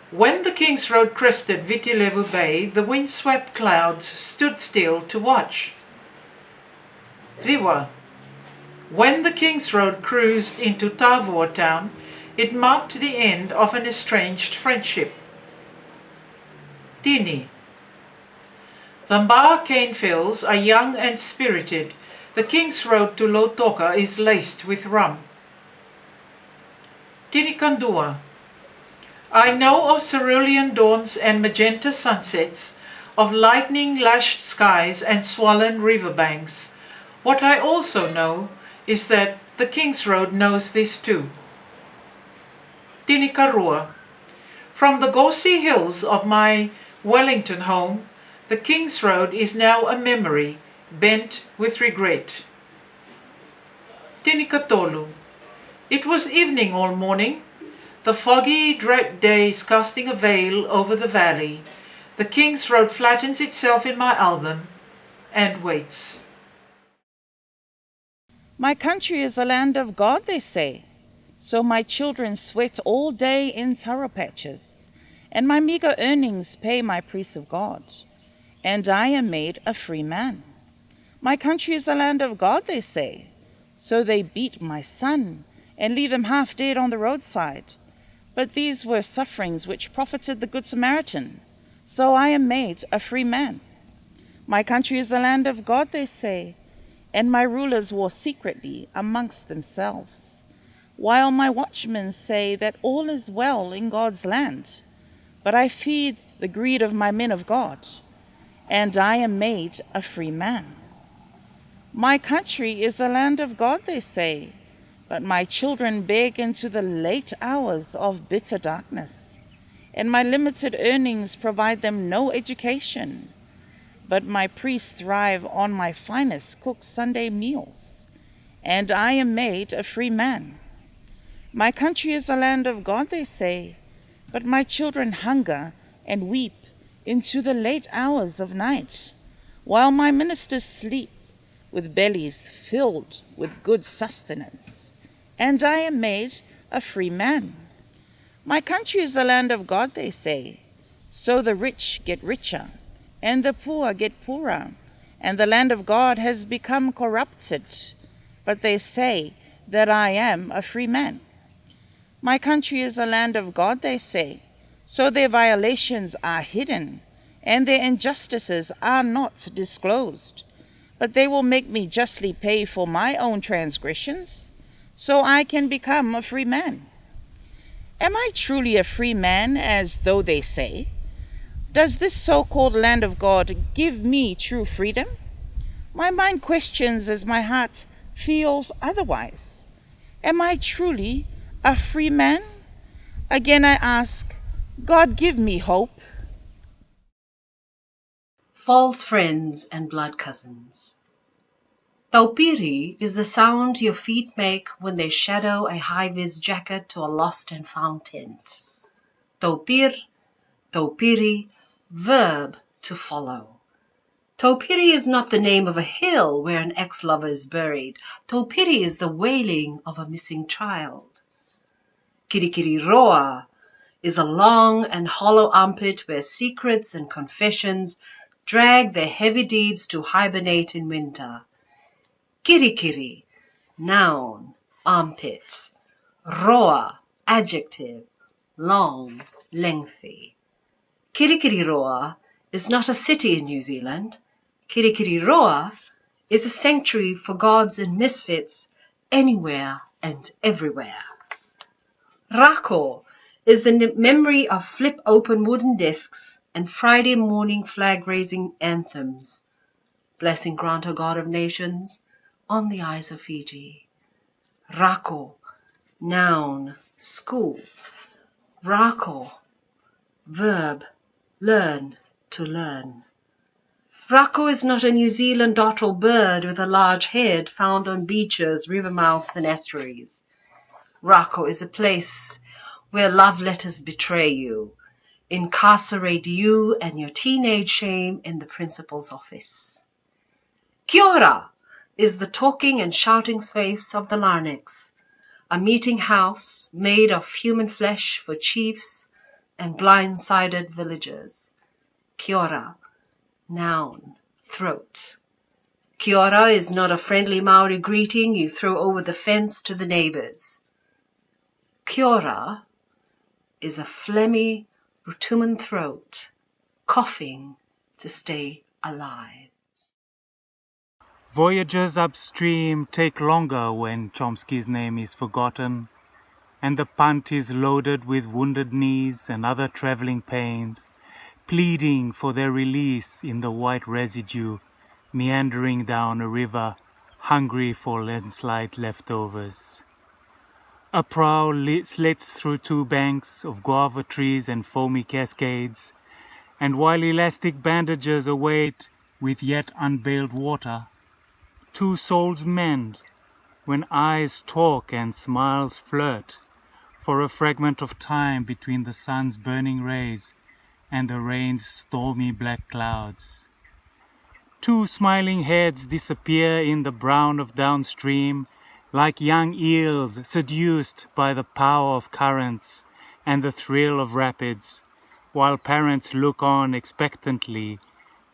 When the King's Road crested Vitilevu Bay, the wind-swept clouds stood still to watch. Viwa. When the King's Road cruised into Tavor town, it marked the end of an estranged friendship. Tini. The Mbawa cane fields are young and spirited. The King's Road to Lautoka is laced with rum. Tinikandua. I know of cerulean dawns and magenta sunsets, of lightning-lashed skies and swollen riverbanks. What I also know is that the King's Road knows this too. Tinikarua. From the Gosi hills of my Wellington home, the King's Road is now a memory, bent with regret. Tinikatolu. It was evening all morning, the foggy days casting a veil over the valley. The King's Road flattens itself in my album and waits. My country is a land of God, they say, so my children sweat all day in taro patches, and my meager earnings pay my priest of God, and I am made a free man. My country is a land of God, they say, so they beat my son and leave him half dead on the roadside. But these were sufferings which profited the Good Samaritan, so I am made a free man. My country is a land of God, they say, and my rulers war secretly amongst themselves, while my watchmen say that all is well in God's land. But I feed the greed of my men of God, and I am made a free man. My country is a land of God, they say, but my children beg into the late hours of bitter darkness, and my limited earnings provide them no education. But my priests thrive on my finest cooked Sunday meals, and I am made a free man. My country is a land of God, they say, but my children hunger and weep into the late hours of night, while my ministers sleep with bellies filled with good sustenance, and I am made a free man. My country is a land of God, they say, so the rich get richer, and the poor get poorer, and the land of God has become corrupted, but they say that I am a free man. My country is a land of God, they say, so their violations are hidden, and their injustices are not disclosed. But they will make me justly pay for my own transgressions, so I can become a free man. Am I truly a free man, as though they say? Does this so-called land of God give me true freedom? My mind questions as my heart feels otherwise. Am I truly a free man? Again I ask, God give me hope. False friends and blood cousins. Taupiri is the sound your feet make when they shadow a high-vis jacket to a lost and found tent. Taupir, taupiri, verb to follow. Taupiri is not the name of a hill where an ex-lover is buried. Taupiri is the wailing of a missing child. Kirikiriroa is a long and hollow armpit where secrets and confessions drag their heavy deeds to hibernate in winter. Kirikiri, noun, armpit. Roa, adjective, long, lengthy. Kirikiriroa is not a city in New Zealand. Kirikiriroa is a sanctuary for gods and misfits anywhere and everywhere. Rako is the memory of flip-open wooden desks and Friday morning flag-raising anthems. Blessing grant, O God of nations, on the eyes of Fiji. Rako, noun, school. Rako, verb, learn, to learn. Rako is not a New Zealand dotterel bird with a large head found on beaches, river mouths and estuaries. Rako is a place where love letters betray you, incarcerate you and your teenage shame in the principal's office. Kia ora, is the talking and shouting space of the larynx, a meeting house made of human flesh for chiefs and blind-sided villagers. Kia ora, noun, throat. Kia ora is not a friendly Maori greeting you throw over the fence to the neighbours. Kia ora is a phlegmy Rutuman throat, coughing to stay alive. Voyages upstream take longer when Chomsky's name is forgotten, and the punt is loaded with wounded knees and other travelling pains, pleading for their release in the white residue, meandering down a river, hungry for landslide leftovers. A prow slits through two banks of guava trees and foamy cascades, and while elastic bandages await with yet unbaled water, two souls mend when eyes talk and smiles flirt for a fragment of time between the sun's burning rays and the rain's stormy black clouds. Two smiling heads disappear in the brown of downstream like young eels seduced by the power of currents and the thrill of rapids, while parents look on expectantly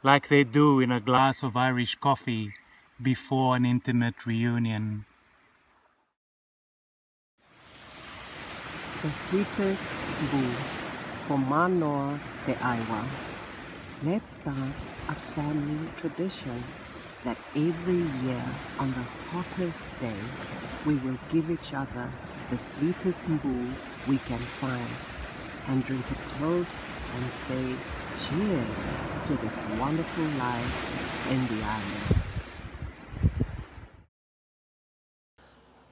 like they do in a glass of Irish coffee before an intimate reunion. The sweetest boo for Manor de Iowa. Let's start a family tradition that every year on the hottest day we will give each other the sweetest boo we can find and drink a toast and say cheers to this wonderful life in the islands.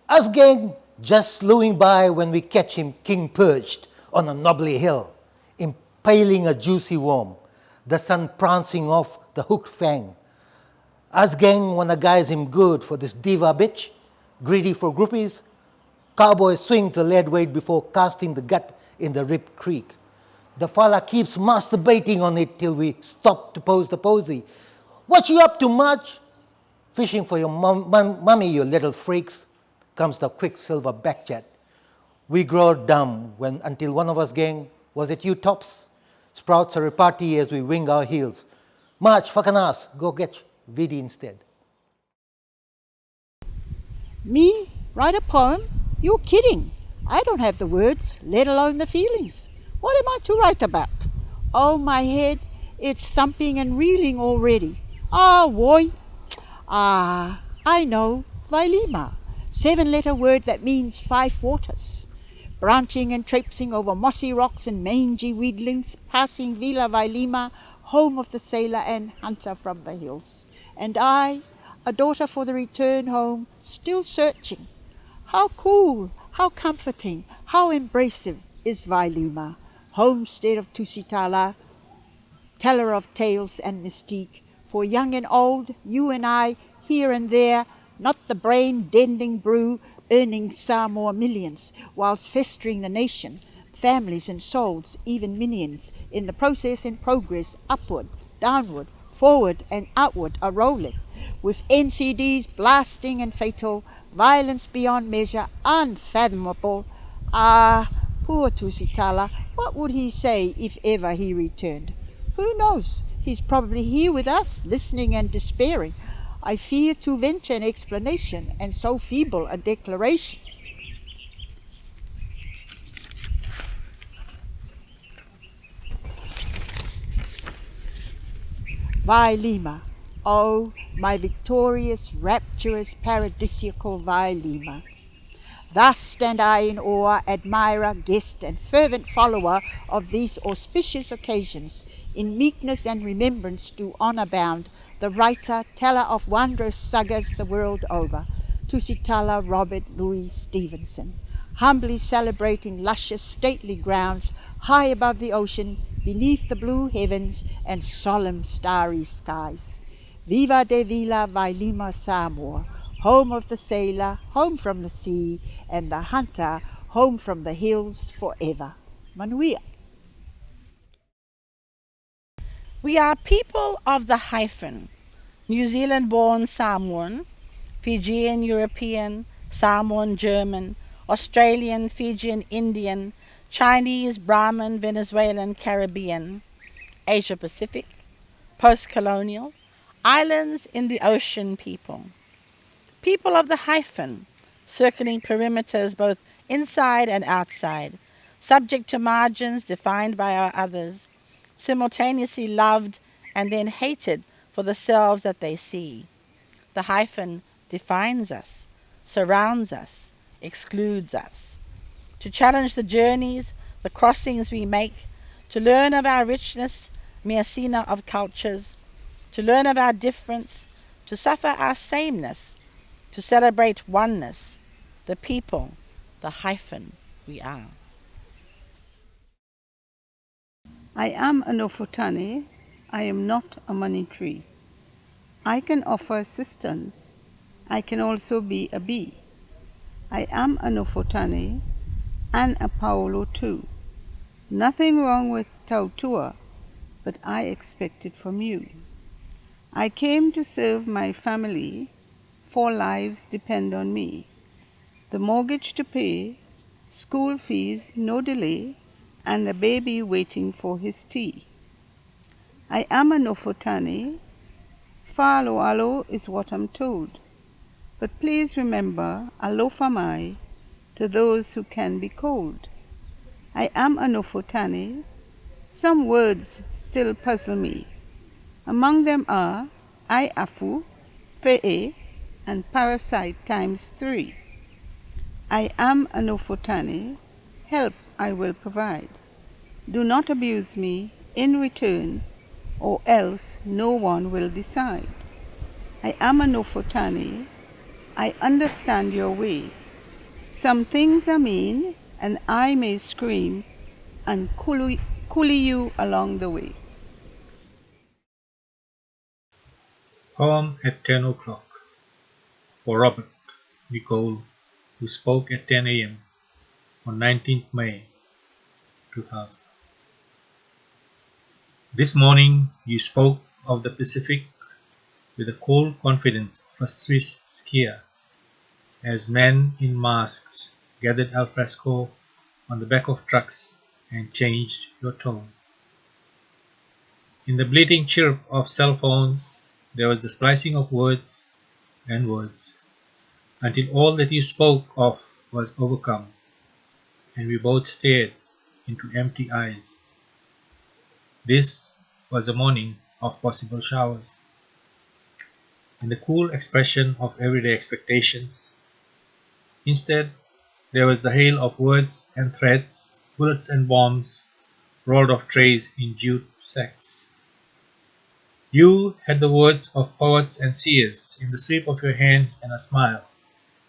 Us gang just slewing by when we catch him king perched on a knobbly hill, impaling a juicy worm, the sun prancing off the hooked fang. Us gang wanna guise him good for this diva bitch, greedy for groupies. Cowboy swings the lead weight before casting the gut in the ripped creek. The fella keeps masturbating on it till we stop to pose the posy. What you up to, Marge? Fishing for your mummy, you little freaks, comes the quicksilver backchat. We grow dumb until one of us gang, was it you tops, sprouts a repartee as we wing our heels. March, fucking ass, go get Vidi instead. Me? Write a poem? You're kidding. I don't have the words, let alone the feelings. What am I to write about? Oh, my head, it's thumping and reeling already. Ah, boy. Ah, I know, Vailima. 7-letter word that means 5 waters. Branching and traipsing over mossy rocks and mangy weedlings, passing Villa Vailima, home of the sailor and hunter from the hills. And I, a daughter for the return home, still searching. How cool, how comforting, how embracive is Vailima, homestead of Tusitala, teller of tales and mystique, for young and old, you and I, here and there, not the brain-dending brew, earning Samoa millions, whilst festering the nation, families and souls, even minions, in the process and progress, upward, downward, forward and outward are rolling, with NCDs blasting and fatal, violence beyond measure, unfathomable. Ah, poor Tusitala, what would he say if ever he returned? Who knows? He's probably here with us, listening and despairing. I fear to venture an explanation, and so feeble a declaration. Vailima, oh, my victorious, rapturous, paradisiacal Vailima. Thus stand I in awe, admirer, guest, and fervent follower of these auspicious occasions. In meekness and remembrance do honour bound the writer, teller of wondrous sagas the world over, Tusitala Robert Louis Stevenson, humbly celebrating luscious, stately grounds, high above the ocean, beneath the blue heavens and solemn starry skies. Viva de Villa Vailima Samoa, home of the sailor, home from the sea, and the hunter, home from the hills forever. Manuia. We are people of the hyphen, New Zealand-born Samoan, Fijian European, Samoan German, Australian, Fijian Indian, Chinese, Brahmin, Venezuelan, Caribbean, Asia Pacific, post-colonial, islands in the ocean people. People of the hyphen, circling perimeters both inside and outside, subject to margins defined by our others, simultaneously loved and then hated for the selves that they see. The hyphen defines us, surrounds us, excludes us. To challenge the journeys, the crossings we make, to learn of our richness, Miasina of cultures, to learn of our difference, to suffer our sameness, to celebrate oneness, the people, the hyphen we are. I am an Ofotane. I am not a money tree. I can offer assistance. I can also be a bee. I am an Ofotane and a Paolo too. Nothing wrong with Tautua, but I expect it from you. I came to serve my family. 4 lives depend on me. The mortgage to pay, school fees, no delay, and a baby waiting for his tea. I am an Ofotane. Falo alo is what I'm told. But please remember, alofa mai, to those who can be cold. I am an Ofotane. Some words still puzzle me. Among them are I afu, fe'e, and parasite times 3. I am an Ofotane. Help I will provide. Do not abuse me in return, or else no one will decide. I am an Ofotane. I understand your way. Some things are mean, and I may scream and coolie you along the way. Poem at 10 o'clock for Robert Nicole, who spoke at 10 a.m. on 19th May 2000. This morning you spoke of the Pacific with the cold confidence of a Swiss skier as men in masks gathered al fresco on the back of trucks and changed your tone. In the bleating chirp of cell phones there was the splicing of words and words until all that you spoke of was overcome and we both stared into empty eyes. This was a morning of possible showers. In the cool expression of everyday expectations, instead there was the hail of words and threats, bullets and bombs rolled off trays in jute sacks. You had the words of poets and seers in the sweep of your hands and a smile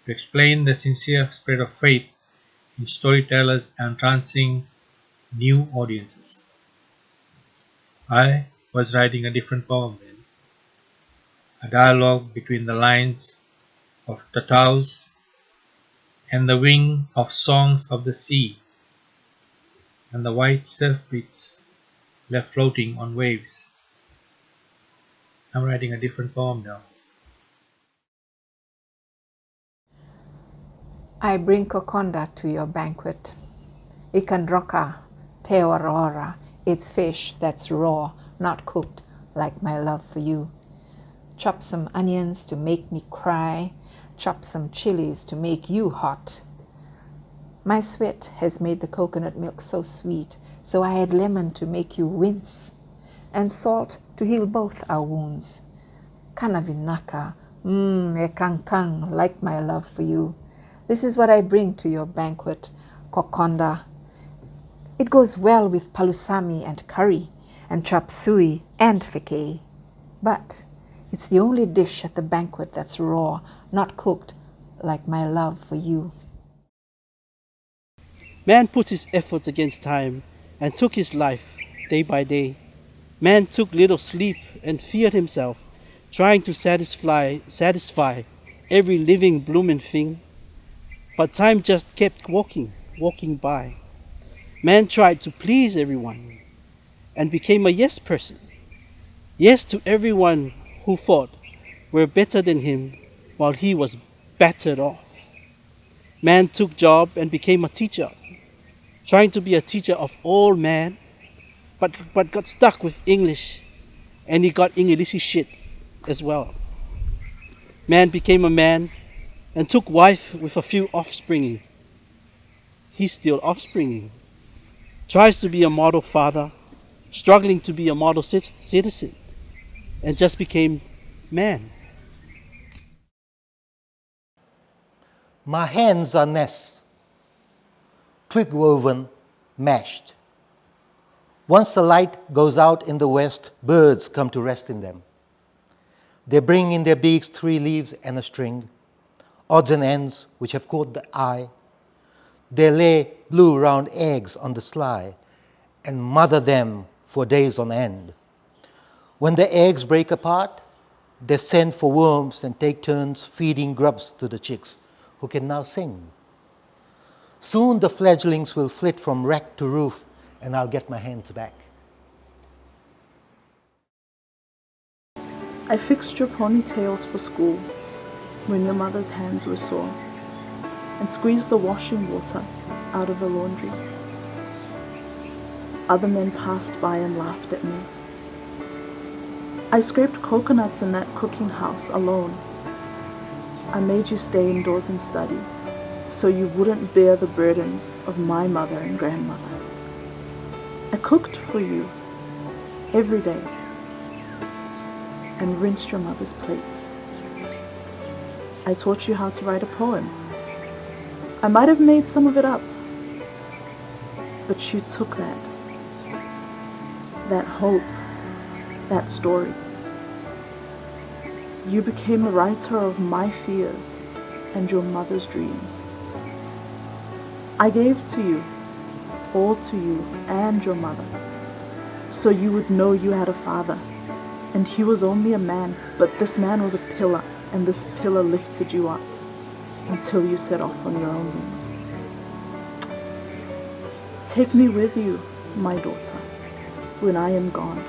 to explain the sincere spirit of faith in storytellers entrancing new audiences. I was writing a different poem then, a dialogue between the lines of Tataus and the wing of songs of the sea and the white surf beats left floating on waves. I'm writing a different poem now. I bring Kokonda to your banquet. Ikandroka, te aurora, it's fish that's raw, not cooked, like my love for you. Chop some onions to make me cry, chop some chilies to make you hot. My sweat has made the coconut milk so sweet, so I add lemon to make you wince, and salt to heal both our wounds. Kanavinaka, ekankang, like my love for you. This is what I bring to your banquet, Kokonda. It goes well with palusami and curry, and chop suey and feke. But it's the only dish at the banquet that's raw, not cooked, like my love for you. Man put his efforts against time and took his life day by day. Man took little sleep and feared himself, trying to satisfy every living blooming thing. But time just kept walking by. Man tried to please everyone and became a yes person. Yes to everyone who thought were better than him while he was battered off. Man took job and became a teacher, trying to be a teacher of all man, but got stuck with English, and he got Englishy shit as well. Man became a man and took wife with a few offspringing. He's still offspringing. Tries to be a model father, struggling to be a model citizen, and just became man. My hands are nests, twig woven, mashed. Once the light goes out in the west, birds come to rest in them. They bring in their beaks 3 leaves and a string, odds and ends which have caught the eye. They lay blue round eggs on the sly and mother them for days on end. When the eggs break apart, they send for worms and take turns feeding grubs to the chicks, who can now sing. Soon the fledglings will flit from rack to roof, and I'll get my hands back. I fixed your ponytails for school when your mother's hands were sore, and squeezed the washing water out of the laundry. Other men passed by and laughed at me. I scraped coconuts in that cooking house alone. I made you stay indoors and study, so you wouldn't bear the burdens of my mother and grandmother. I cooked for you every day and rinsed your mother's plates. I taught you how to write a poem. I might have made some of it up, but you took that hope, that story. You became a writer of my fears and your mother's dreams. I gave to you, all to you and your mother, so you would know you had a father, and he was only a man, but this man was a pillar, and this pillar lifted you up until you set off on your own wings. Take me with you, my daughter, when I am gone,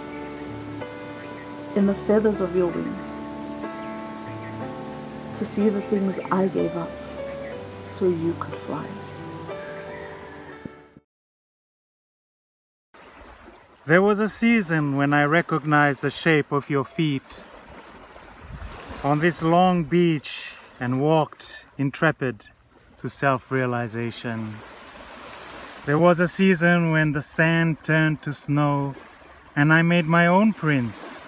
in the feathers of your wings, to see the things I gave up so you could fly. There was a season when I recognized the shape of your feet on this long beach and walked intrepid to self-realization. There was a season when the sand turned to snow and I made my own prints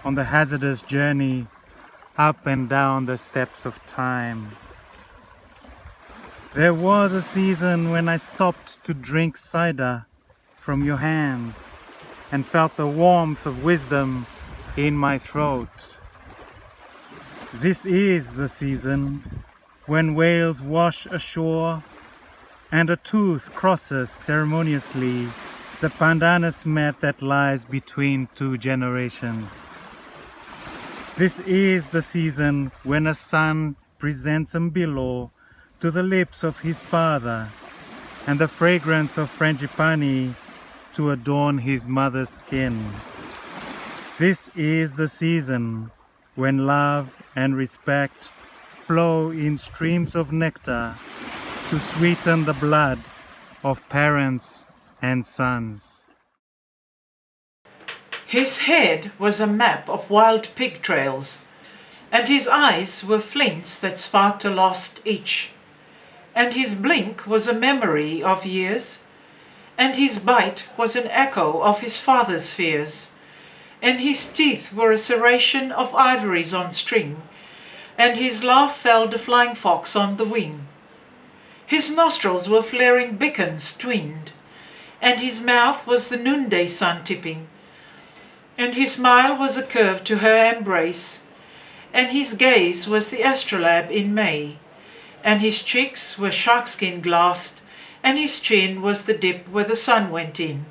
on the hazardous journey up and down the steps of time. There was a season when I stopped to drink cider from your hands and felt the warmth of wisdom in my throat. This is the season when whales wash ashore and a tooth crosses ceremoniously the pandanus mat that lies between 2 generations. This is the season when a son presents a billow to the lips of his father and the fragrance of frangipani to adorn his mother's skin. This is the season when love and respect flow in streams of nectar to sweeten the blood of parents and sons. His head was a map of wild pig trails, and his eyes were flints that sparked a lost itch, and his blink was a memory of years, and his bite was an echo of his father's fears, and his teeth were a serration of ivories on string, and his laugh felled a flying fox on the wing. His nostrils were flaring beacons twinned, and his mouth was the noonday sun tipping, and his smile was a curve to her embrace, and his gaze was the astrolabe in May, and his cheeks were sharkskin glassed, and his chin was the dip where the sun went in.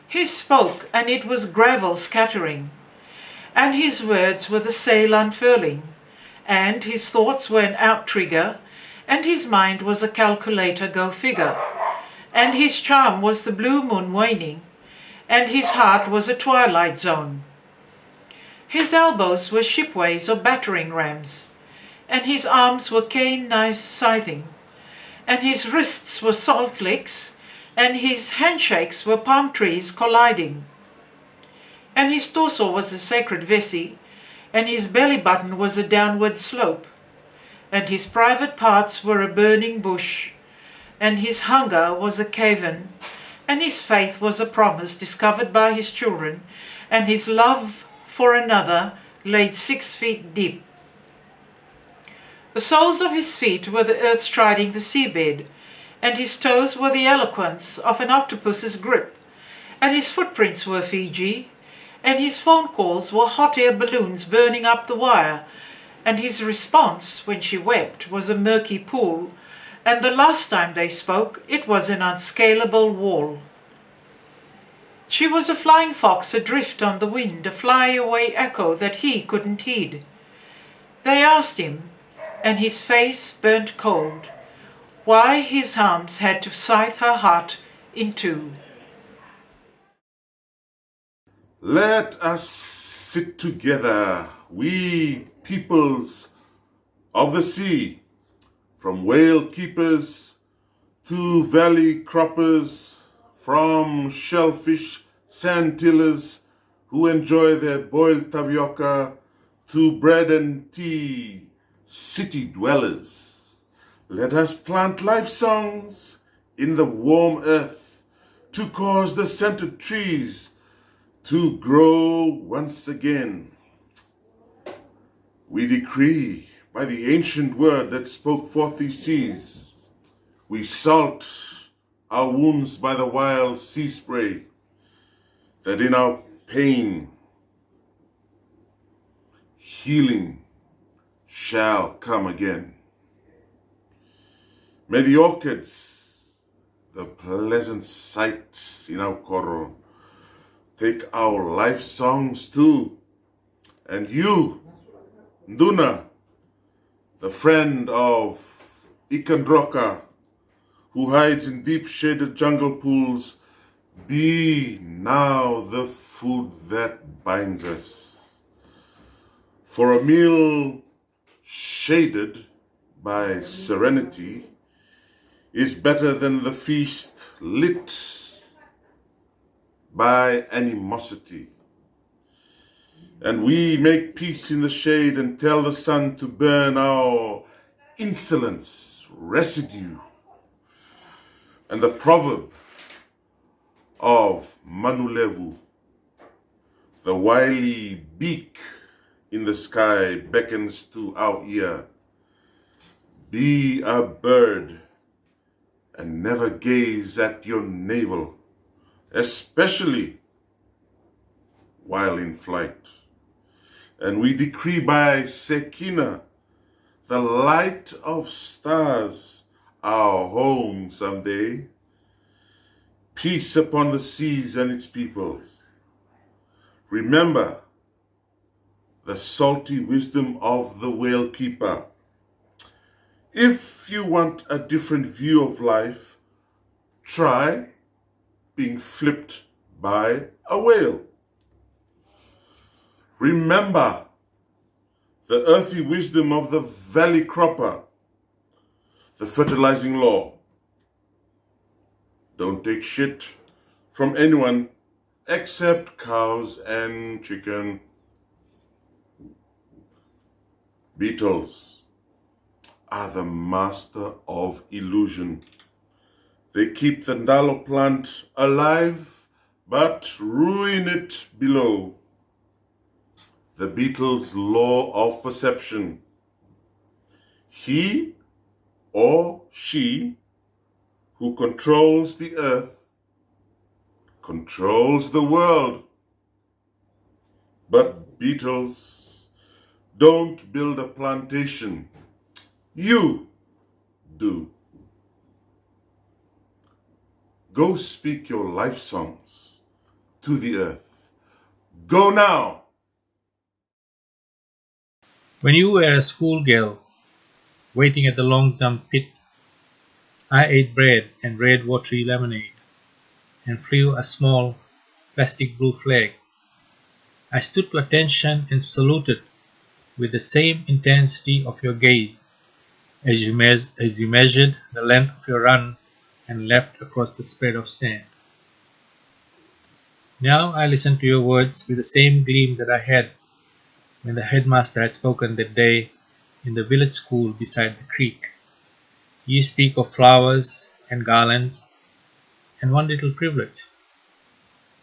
He spoke, and it was gravel scattering, and his words were the sail unfurling, and his thoughts were an outrigger, and his mind was a calculator go figure, and his charm was the blue moon waning, and his heart was a twilight zone. His elbows were shipways or battering rams, and his arms were cane knives scything, and his wrists were salt licks, and his handshakes were palm trees colliding. And his torso was a sacred vessie, and his belly button was a downward slope, and his private parts were a burning bush, and his hunger was a cavern, and his faith was a promise discovered by his children, and his love for another laid 6 feet deep. The soles of his feet were the earth striding the seabed, and his toes were the eloquence of an octopus's grip, and his footprints were Fiji, and his phone calls were hot air balloons burning up the wire, and his response when she wept was a murky pool, and the last time they spoke it was an unscalable wall. She was a flying fox adrift on the wind, a fly-away echo that he couldn't heed. They asked him, and his face burnt cold, why his arms had to scythe her heart in two. Let us sit together, we peoples of the sea, from whale keepers to valley croppers, from shellfish sand tillers who enjoy their boiled tapioca, to bread and tea city dwellers. Let us plant life songs in the warm earth to cause the scented trees to grow once again. We decree by the ancient word that spoke forth these seas. We salt our wounds by the wild sea spray, that in our pain healing shall come again. May the orchids, the pleasant sight in our koro, take our life songs too. And you, Nduna, the friend of Ikandroka, who hides in deep shaded jungle pools, be now the food that binds us. For a meal shaded by serenity is better than the feast lit by animosity. And we make peace in the shade and tell the sun to burn our insolence residue. And the proverb of Manulevu, the wily beak in the sky beckons to our ear. Be a bird and never gaze at your navel, especially while in flight. And we decree by Sekina, the light of stars, our home someday. Peace upon the seas and its peoples. Remember the salty wisdom of the whale keeper. If you want a different view of life, try being flipped by a whale. Remember the earthy wisdom of the valley cropper, the fertilizing law. Don't take shit from anyone except cows and chicken. Beetles are the master of illusion. They keep the Ndalo plant alive, but ruin it below. The beetle's law of perception. He or she who controls the earth controls the world. But beetles don't build a plantation. You do. Go speak your life songs to the earth. Go now. When you were a schoolgirl, waiting at the long jump pit, I ate bread and red watery lemonade, and flew a small plastic blue flag. I stood to attention and saluted with the same intensity of your gaze as you measured the length of your run and leapt across the spread of sand. Now I listen to your words with the same gleam that I had when the headmaster had spoken that day in the village school beside the creek. Ye speak of flowers and garlands, and one little privilege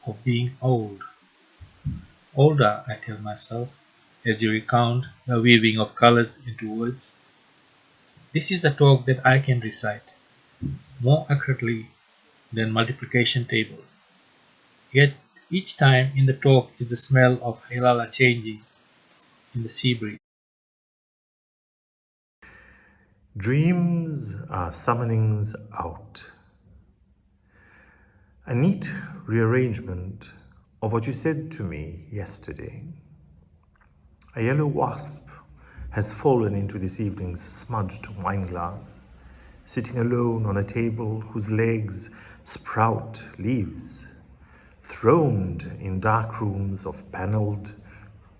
of being old. Older, I tell myself, as you recount the weaving of colors into words. This is a talk that I can recite more accurately than multiplication tables. Yet each time in the talk is the smell of Hilala changing in the sea breeze. Dreams are summonings out. A neat rearrangement of what you said to me yesterday. A yellow wasp has fallen into this evening's smudged wineglass, sitting alone on a table whose legs sprout leaves, throned in dark rooms of panelled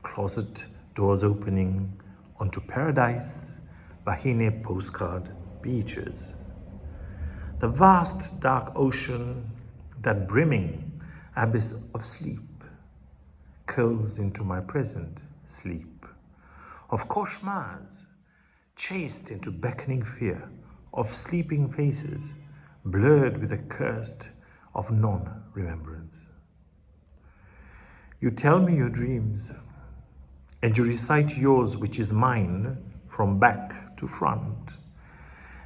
closet doors opening onto paradise, Wahine postcard beaches. The vast dark ocean, that brimming abyss of sleep, curls into my present sleep, of cauchemars, chased into beckoning fear, of sleeping faces, blurred with the curse of non-remembrance. You tell me your dreams, and you recite yours, which is mine, from back to front.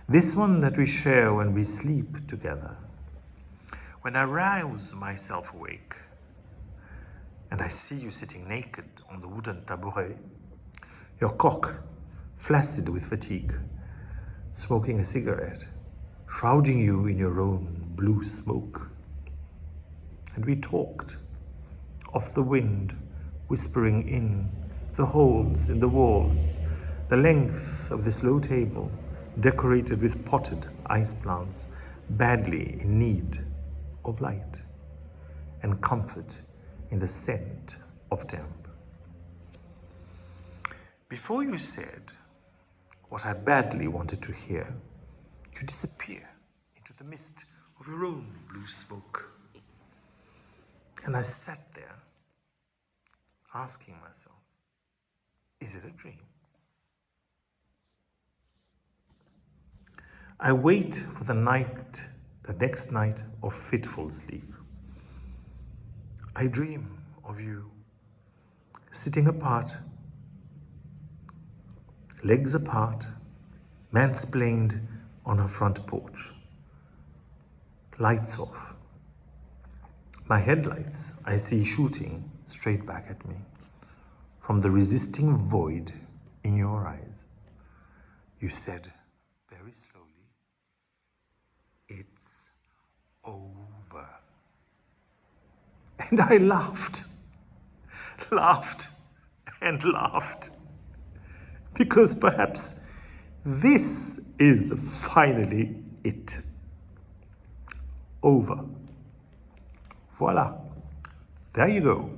This one that we share when we sleep together. When I rouse myself awake, and I see you sitting naked on the wooden tabouret, your cock flaccid with fatigue, smoking a cigarette, shrouding you in your own blue smoke. And we talked of the wind whispering in the holes in the walls, the length of this low table decorated with potted ice plants, badly in need of light, and comfort in the scent of damp. Before you said what I badly wanted to hear, you disappear into the mist of your own blue smoke. And I sat there asking myself, is it a dream? I wait for the next night of fitful sleep. I dream of you, sitting apart, legs apart, mansplained on her front porch. Lights off. My headlights I see shooting straight back at me from the resisting void in your eyes. You said very slowly, it's over. And I laughed and laughed, because perhaps this is finally it. Over. Voila. There you go.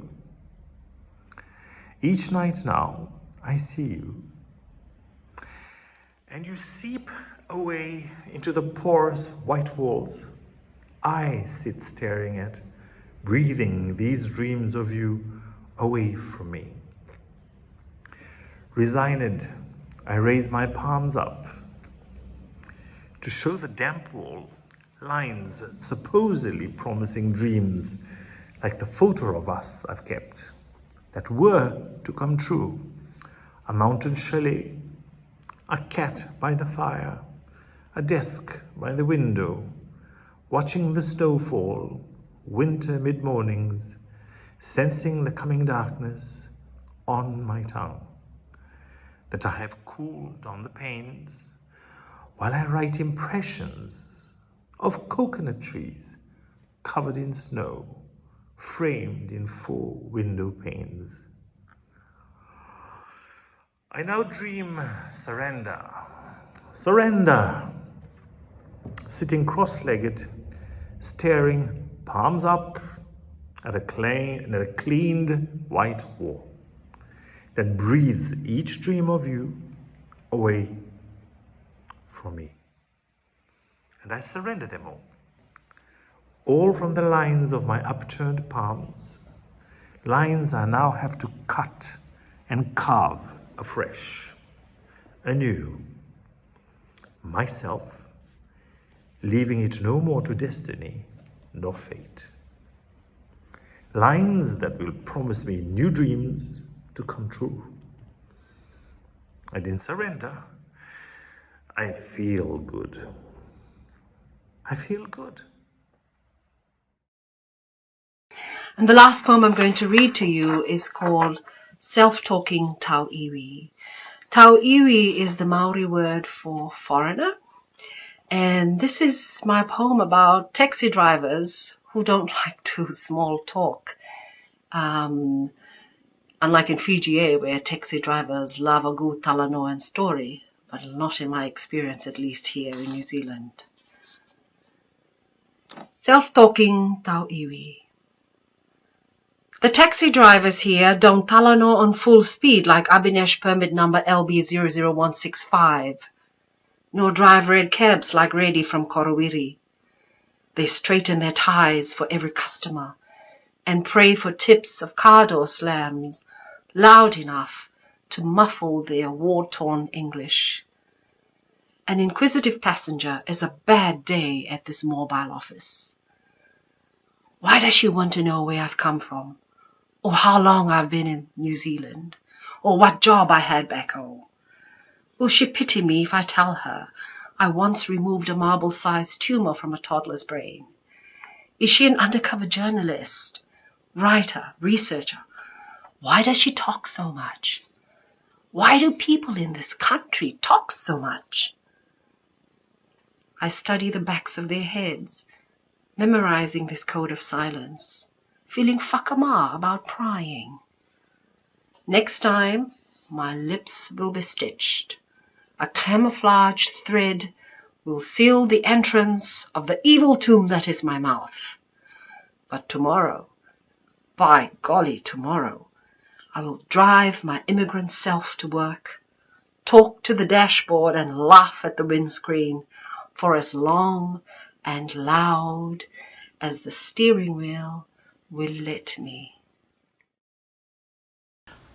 Each night now, I see you, and you seep away into the porous white walls I sit staring at, breathing these dreams of you away from me. Resigned, I raise my palms up to show the damp wall lines supposedly promising dreams, like the photo of us I've kept, that were to come true. A mountain chalet, a cat by the fire, a desk by the window, watching the snow fall, winter mid-mornings, sensing the coming darkness on my tongue, that I have cooled on the panes while I write impressions of coconut trees covered in snow, framed in 4 window panes. I now dream surrender, sitting cross-legged, staring palms up at a cleaned white wall, that breathes each dream of you away from me. And I surrender them all from the lines of my upturned palms, lines I now have to cut and carve afresh, anew, myself, leaving it no more to destiny nor fate. Lines that will promise me new dreams to come true. And in surrender, I feel good. I feel good. And the last poem I'm going to read to you is called Self-Talking Tau Iwi. Tau Iwi is the Maori word for foreigner. And this is my poem about taxi drivers who don't like to small talk. Unlike in Fiji Air, where taxi drivers love a good talanoa and story, but not in my experience, at least here in New Zealand. Self-talking Tau Iwi. The taxi drivers here don't talanoa on full speed like Abinesh permit number LB00165, nor drive red cabs like Reddy from Korowiri. They straighten their ties for every customer and pray for tips of car door slams loud enough to muffle their war-torn English. An inquisitive passenger is a bad day at this mobile office. Why does she want to know where I've come from, or how long I've been in New Zealand, or what job I had back home? Will she pity me if I tell her I once removed a marble-sized tumor from a toddler's brain? Is she an undercover journalist, writer, researcher? Why does she talk so much? Why do people in this country talk so much? I study the backs of their heads, memorizing this code of silence, feeling whakama about prying. Next time, my lips will be stitched. A camouflage thread will seal the entrance of the evil tomb that is my mouth. But tomorrow, by golly, tomorrow, I will drive my immigrant self to work, talk to the dashboard and laugh at the windscreen for as long and loud as the steering wheel will let me.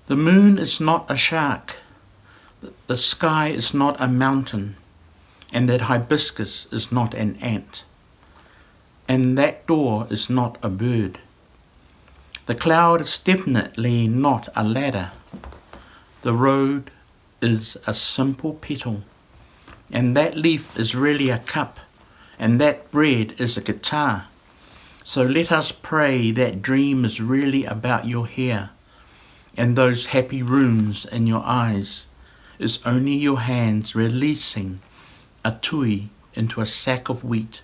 The moon is not a shark, the sky is not a mountain, and that hibiscus is not an ant, and that door is not a bird. The cloud is definitely not a ladder. The road is a simple petal, and that leaf is really a cup, and that bread is a guitar. So let us pray that dream is really about your hair, and those happy rooms in your eyes is only your hands releasing a tui into a sack of wheat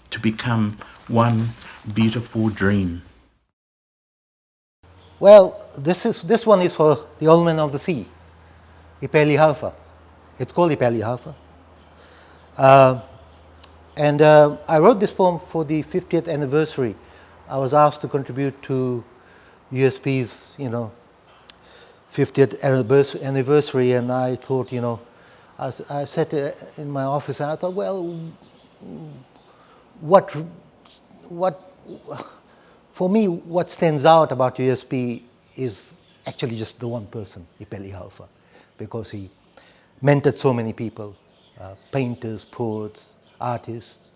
to become one beautiful dream. Well, this one is for the old man of the sea, Ipeli Haufa. It's called Ipeli Haufa. And I wrote this poem for the 50th anniversary. I was asked to contribute to USP's, 50th anniversary, and I thought, I sat in my office and I thought, well, for me, what stands out about USP is actually just the one person, Ipeli Haufa, because he mentored so many people, painters, poets, artists,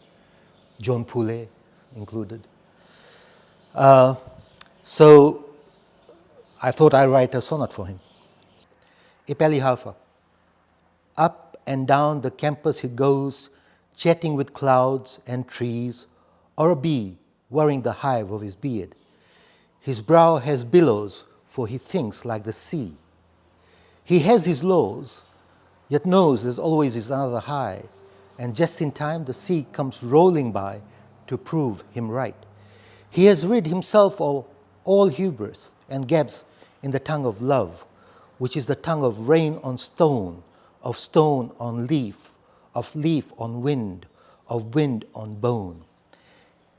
John Pule included. So I thought I'd write a sonnet for him. Ipeli Haufa. Up and down the campus he goes, chatting with clouds and trees, or a bee worrying the hive of his beard. His brow has billows, for he thinks like the sea. He has his lows, yet knows there's always another high, and just in time the sea comes rolling by to prove him right. He has rid himself of all hubris and gabs in the tongue of love, which is the tongue of rain on stone, of stone on leaf, of leaf on wind, of wind on bone.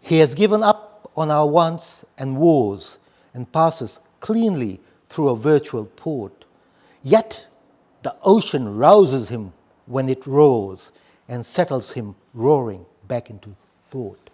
He has given up on our wants and wars and passes cleanly through a virtual port, Yet the ocean rouses him when it roars and settles him roaring back into thought.